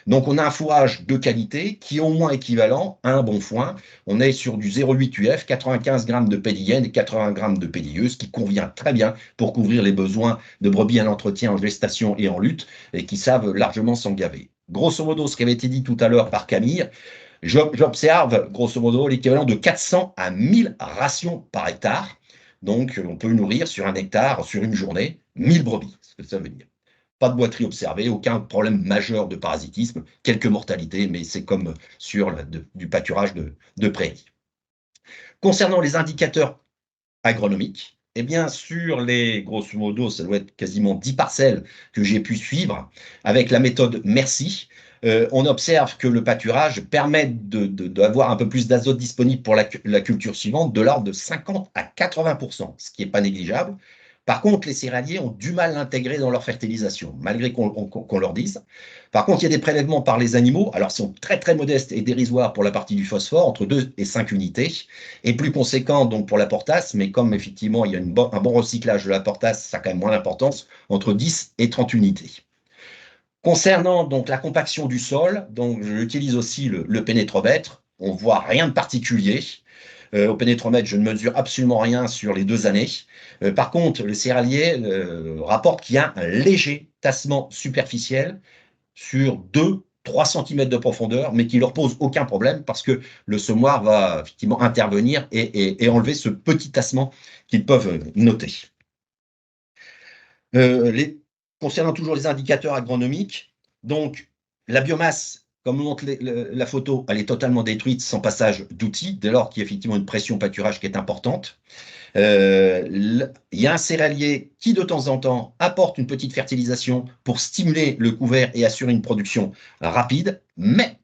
Donc, on a un fourrage de qualité qui est au moins équivalent à un bon foin. On est sur du 0,8 UF, 95 grammes de pédillène et 80 grammes de pédilleuse, ce qui convient très bien pour couvrir les besoins de brebis en entretien, en gestation et en lutte, et qui savent largement s'en gaver. Grosso modo, ce qui avait été dit tout à l'heure par Camille, j'observe, grosso modo, l'équivalent de 400 à 1000 rations par hectare. Donc, on peut nourrir sur un hectare, sur une journée, 1000 brebis, ce que ça veut dire. Pas de boiterie observée, aucun problème majeur de parasitisme, quelques mortalités, mais c'est comme sur du pâturage de prairie. Concernant les indicateurs agronomiques, eh bien, sur les, grosso modo, ça doit être quasiment 10 parcelles que j'ai pu suivre avec la méthode Merci. On observe que le pâturage permet d'avoir un peu plus d'azote disponible pour la culture suivante, de l'ordre de 50 à 80%, ce qui n'est pas négligeable. Par contre, les céréaliers ont du mal à l'intégrer dans leur fertilisation, malgré qu'on leur dise. Par contre, il y a des prélèvements par les animaux, alors ils sont très très modestes et dérisoires pour la partie du phosphore, entre 2 et 5 unités, et plus conséquents donc pour la potasse, mais comme effectivement il y a un bon recyclage de la potasse, ça a quand même moins d'importance, entre 10 et 30 unités. Concernant donc la compaction du sol, donc j'utilise aussi le pénétromètre, on voit rien de particulier. Au pénétromètre, je ne mesure absolument rien sur les 2 années. Par contre, le céréalier rapporte qu'il y a un léger tassement superficiel sur 2-3 cm de profondeur, mais qui ne leur pose aucun problème parce que le semoir va effectivement intervenir et enlever ce petit tassement qu'ils peuvent noter. Concernant toujours les indicateurs agronomiques, donc la biomasse, comme montre la photo, elle est totalement détruite sans passage d'outils, dès lors qu'il y a effectivement une pression pâturage qui est importante. Il y a un céréalier qui, de temps en temps, apporte une petite fertilisation pour stimuler le couvert et assurer une production rapide, mais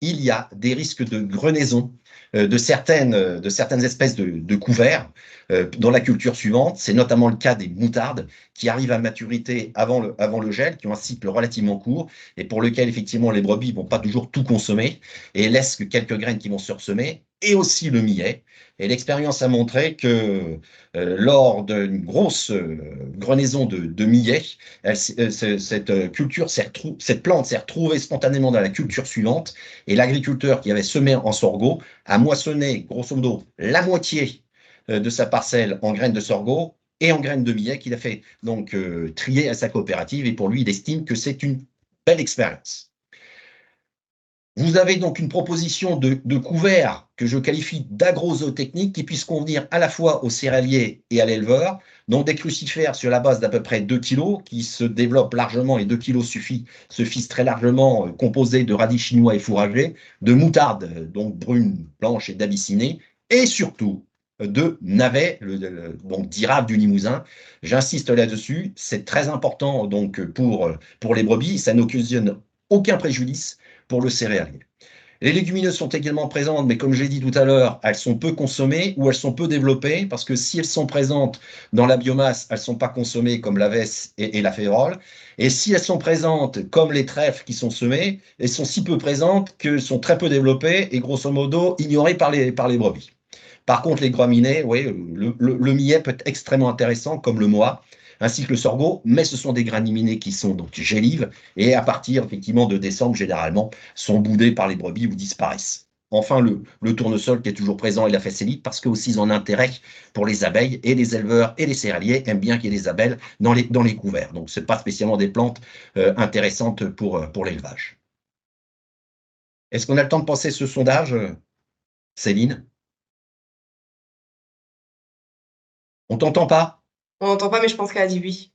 il y a des risques de grenaison de certaines espèces de couverts dans la culture suivante. C'est notamment le cas des moutardes qui arrivent à maturité avant le gel, qui ont un cycle relativement court et pour lequel effectivement les brebis ne vont pas toujours tout consommer et laissent que quelques graines qui vont se ressemer, et aussi le millet. Et l'expérience a montré que lors d'une grosse grenaison de millet, cette plante s'est retrouvée spontanément dans la culture suivante, et l'agriculteur qui avait semé en sorgho a moissonné grosso modo la moitié de sa parcelle en graines de sorgho et en graines de millet qu'il a fait donc trier à sa coopérative, et pour lui, il estime que c'est une belle expérience. Vous avez donc une proposition de couvert que je qualifie d'agrozootechnique qui puisse convenir à la fois aux céréaliers et à l'éleveur. Donc des crucifères sur la base d'à peu près 2 kg qui se développent largement, et 2 kg suffisent très largement, composés de radis chinois et fourragés, de moutarde, donc brune, blanche et d'abyssinie, et surtout de navets, donc d'Irave du Limousin. J'insiste là-dessus, c'est très important donc pour les brebis, ça n'occasionne aucun préjudice pour le céréalier. Les légumineuses sont également présentes, mais comme j'ai dit tout à l'heure, elles sont peu consommées ou elles sont peu développées, parce que si elles sont présentes dans la biomasse, elles ne sont pas consommées comme la vesse et la férole. Et si elles sont présentes comme les trèfles qui sont semées, elles sont si peu présentes qu'elles sont très peu développées et grosso modo ignorées par les brebis. Par contre, les graminées, oui, le millet peut être extrêmement intéressant, comme le mois, ainsi que le sorgho, mais ce sont des graminées qui sont donc gélives et à partir effectivement de décembre, généralement, sont boudées par les brebis ou disparaissent. Enfin, le tournesol qui est toujours présent et la facélite, parce que aussi ils ont un intérêt pour les abeilles, et les éleveurs et les céréaliers aiment bien qu'il y ait des abeilles dans les couverts. Donc, ce n'est pas spécialement des plantes intéressantes pour l'élevage. Est-ce qu'on a le temps de passer ce sondage, Céline? On t'entend pas? On n'entend pas, mais je pense qu'elle a dit oui.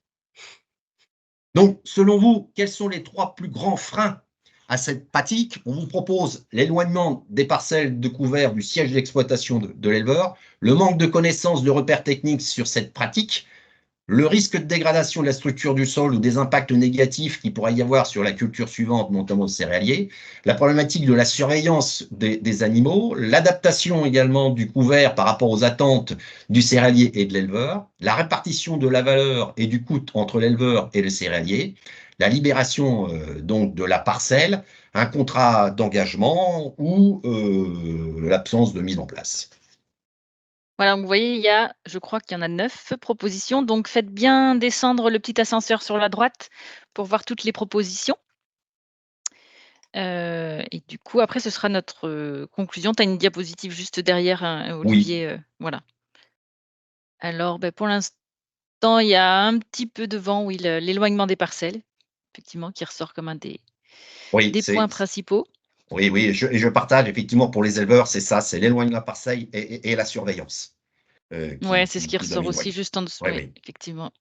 Donc, selon vous, quels sont les 3 plus grands freins à cette pratique? On vous propose l'éloignement des parcelles de couvert du siège d'exploitation de l'éleveur, le manque de connaissances, de repères techniques sur cette pratique, le risque de dégradation de la structure du sol ou des impacts négatifs qu'il pourrait y avoir sur la culture suivante, notamment le céréalier, la problématique de la surveillance des animaux, l'adaptation également du couvert par rapport aux attentes du céréalier et de l'éleveur, la répartition de la valeur et du coût entre l'éleveur et le céréalier, la libération donc de la parcelle, un contrat d'engagement ou l'absence de mise en place. Voilà, donc vous voyez, je crois qu'il y en a 9 propositions, donc faites bien descendre le petit ascenseur sur la droite pour voir toutes les propositions. Et du coup, après, ce sera notre conclusion. Tu as une diapositive juste derrière, hein, Olivier, voilà. Alors, pour l'instant, il y a un petit peu devant, oui, l'éloignement des parcelles, effectivement, qui ressort comme un des points principaux. Oui, et je partage effectivement pour les éleveurs, c'est ça, c'est l'éloignement de la parcelle et la surveillance. Ouais, c'est ce qui ressort domine, aussi juste en dessous, oui. effectivement.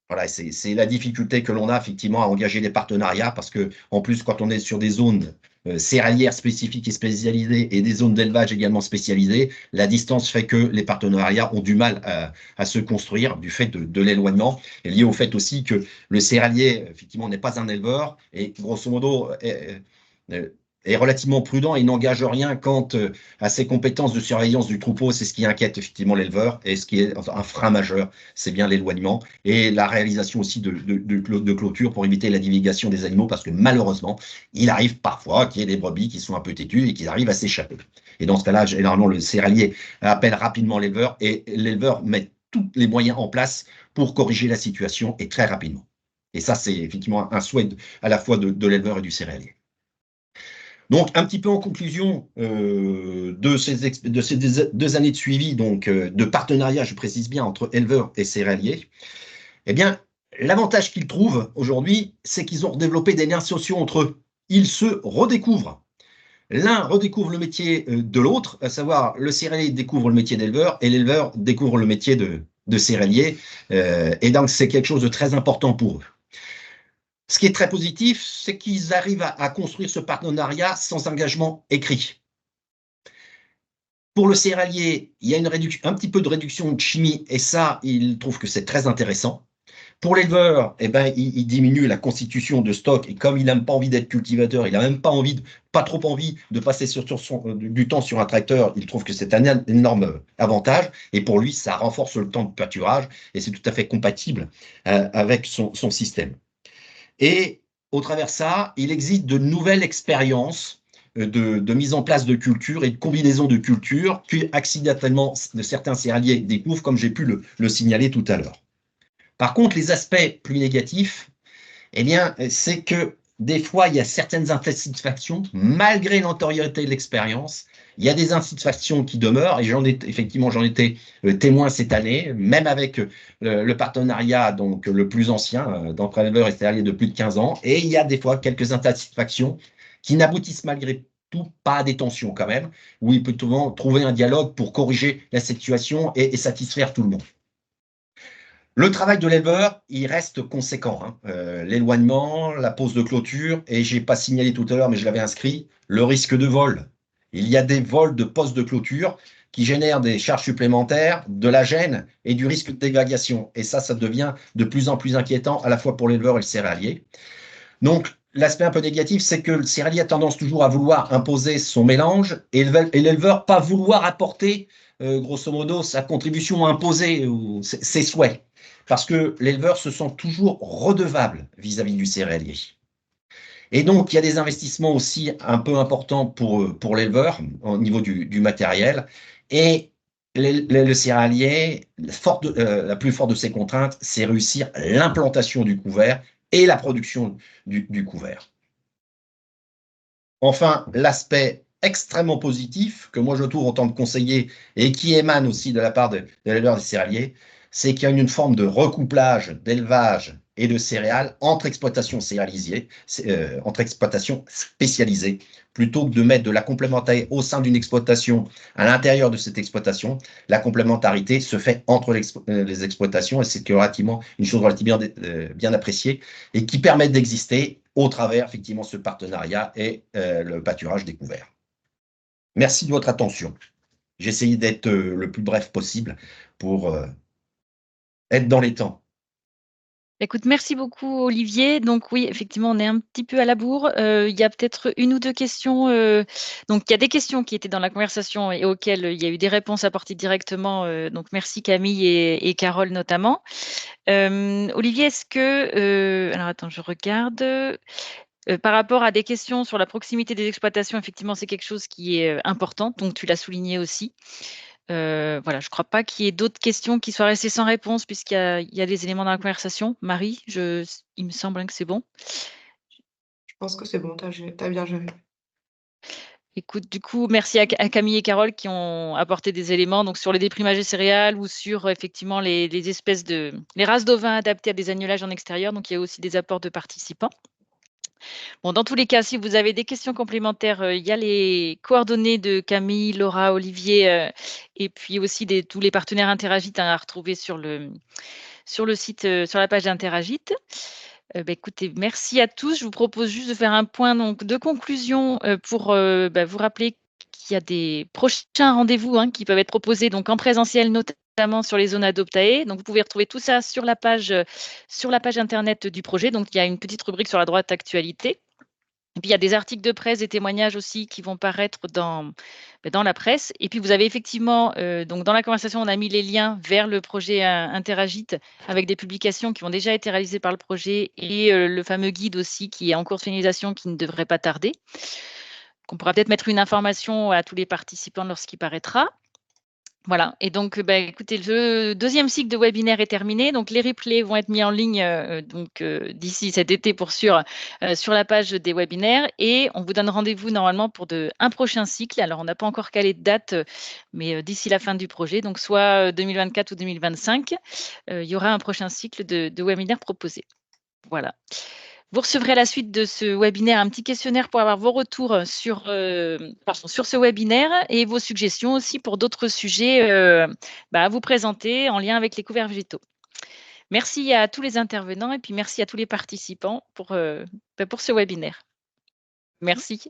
Voilà, c'est la difficulté que l'on a effectivement à engager des partenariats parce que, en plus, quand on est sur des zones céréalières spécifiques et spécialisées et des zones d'élevage également spécialisées, la distance fait que les partenariats ont du mal à se construire du fait de l'éloignement et lié au fait aussi que le céréalier, effectivement, n'est pas un éleveur et grosso modo est relativement prudent et n'engage rien quant à ses compétences de surveillance du troupeau. C'est ce qui inquiète effectivement l'éleveur et ce qui est un frein majeur, c'est bien l'éloignement et la réalisation aussi de clôture pour éviter la divulgation des animaux parce que malheureusement, il arrive parfois qu'il y ait des brebis qui sont un peu têtues et qui arrivent à s'échapper. Et dans ce cas-là, généralement, le céréalier appelle rapidement l'éleveur et l'éleveur met tous les moyens en place pour corriger la situation et très rapidement. Et ça, c'est effectivement un souhait à la fois de l'éleveur et du céréalier. Donc, un petit peu en conclusion de ces 2 années de suivi, donc de partenariat, je précise bien, entre éleveurs et céréaliers, eh bien, l'avantage qu'ils trouvent aujourd'hui, c'est qu'ils ont développé des liens sociaux entre eux. Ils se redécouvrent. L'un redécouvre le métier de l'autre, à savoir le céréalier découvre le métier d'éleveur et l'éleveur découvre le métier de céréalier. Et donc, c'est quelque chose de très important pour eux. Ce qui est très positif, c'est qu'ils arrivent à construire ce partenariat sans engagement écrit. Pour le céréalier, il y a un petit peu de réduction de chimie et ça, il trouve que c'est très intéressant. Pour l'éleveur, il diminue la constitution de stock et comme il n'a pas envie d'être cultivateur, il n'a même pas trop envie de passer du temps sur un tracteur, il trouve que c'est un énorme avantage et pour lui, ça renforce le temps de pâturage et c'est tout à fait compatible avec son système. Et au travers de ça, il existe de nouvelles expériences de mise en place de cultures et de combinaisons de cultures que accidentellement certains céréaliers découvrent, comme j'ai pu le signaler tout à l'heure. Par contre, les aspects plus négatifs, eh bien, c'est que des fois, il y a certaines insatisfactions, malgré l'antériorité de l'expérience. Il y a des insatisfactions qui demeurent, et j'en étais témoin cette année, même avec le partenariat donc le plus ancien d'entre éleveurs et céréaliers de plus de 15 ans. Et il y a des fois quelques insatisfactions qui n'aboutissent malgré tout pas à des tensions quand même, où il peut souvent trouver un dialogue pour corriger la situation et satisfaire tout le monde. Le travail de l'éleveur, il reste conséquent. L'éloignement, la pose de clôture, et je n'ai pas signalé tout à l'heure, mais je l'avais inscrit, le risque de vol. Il y a des vols de postes de clôture qui génèrent des charges supplémentaires, de la gêne et du risque de dégradation. Et ça devient de plus en plus inquiétant, à la fois pour l'éleveur et le céréalier. Donc, l'aspect un peu négatif, c'est que le céréalier a tendance toujours à vouloir imposer son mélange et l'éleveur pas vouloir apporter, grosso modo, sa contribution imposée ou ses souhaits. Parce que l'éleveur se sent toujours redevable vis-à-vis du céréalier. Et donc, il y a des investissements aussi un peu importants pour l'éleveur au niveau du matériel. Et le céréalier, la plus forte de ses contraintes, c'est réussir l'implantation du couvert et la production du couvert. Enfin, l'aspect extrêmement positif que moi je trouve en tant que conseiller et qui émane aussi de la part de l'éleveur des céréaliers, c'est qu'il y a une forme de recouplage d'élevage et de céréales entre exploitations spécialisées, plutôt que de mettre de la complémentarité au sein d'une exploitation à l'intérieur de cette exploitation. La complémentarité se fait entre les exploitations et c'est relativement une chose relativement bien appréciée et qui permet d'exister au travers effectivement ce partenariat et le pâturage découvert. Merci de votre attention. J'ai essayé d'être le plus bref possible pour être dans les temps. Écoute, merci beaucoup Olivier. Donc oui, effectivement, on est un petit peu à la bourre. Il y a peut-être une ou deux questions. Donc il y a des questions qui étaient dans la conversation et auxquelles il y a eu des réponses apportées directement. Donc merci Camille et Carole notamment. Olivier, est-ce que... alors attends, je regarde. Par rapport à des questions sur la proximité des exploitations, effectivement, c'est quelque chose qui est important. Donc tu l'as souligné aussi. Voilà, je ne crois pas qu'il y ait d'autres questions qui soient restées sans réponse il y a des éléments dans la conversation. Marie, il me semble que c'est bon. Je pense que c'est bon, tu as bien géré. Écoute, du coup, merci à Camille et Carole qui ont apporté des éléments donc sur les déprimages des céréales ou sur effectivement les races d'ovins adaptées à des agnelages en extérieur. Donc, il y a aussi des apports de participants. Bon, dans tous les cas, si vous avez des questions complémentaires, il y a les coordonnées de Camille, Laura, Olivier, et puis aussi tous les partenaires Interagit à retrouver sur le site, sur la page d'Interagit. Écoutez, merci à tous. Je vous propose juste de faire un point donc, de conclusion pour vous rappeler qu'il y a des prochains rendez-vous qui peuvent être proposés donc, en présentiel, notamment sur les zones Adoptae. Donc, vous pouvez retrouver tout ça sur la page internet du projet. Donc, il y a une petite rubrique sur la droite actualité. Et puis, il y a des articles de presse et témoignages aussi qui vont paraître dans la presse. Et puis, vous avez effectivement, donc dans la conversation, on a mis les liens vers le projet Interagit avec des publications qui ont déjà été réalisées par le projet et le fameux guide aussi qui est en cours de finalisation qui ne devrait pas tarder. On pourra peut-être mettre une information à tous les participants lorsqu'il paraîtra. Voilà, et donc écoutez, le deuxième cycle de webinaire est terminé. Donc les replays vont être mis en ligne d'ici cet été pour sûr sur la page des webinaires. Et on vous donne rendez-vous normalement pour un prochain cycle. Alors on n'a pas encore calé de date, mais d'ici la fin du projet, donc soit 2024 ou 2025, il y aura un prochain cycle de webinaires proposé. Voilà. Vous recevrez à la suite de ce webinaire un petit questionnaire pour avoir vos retours sur ce webinaire et vos suggestions aussi pour d'autres sujets à vous présenter en lien avec les couverts végétaux. Merci à tous les intervenants et puis merci à tous les participants pour ce webinaire. Merci.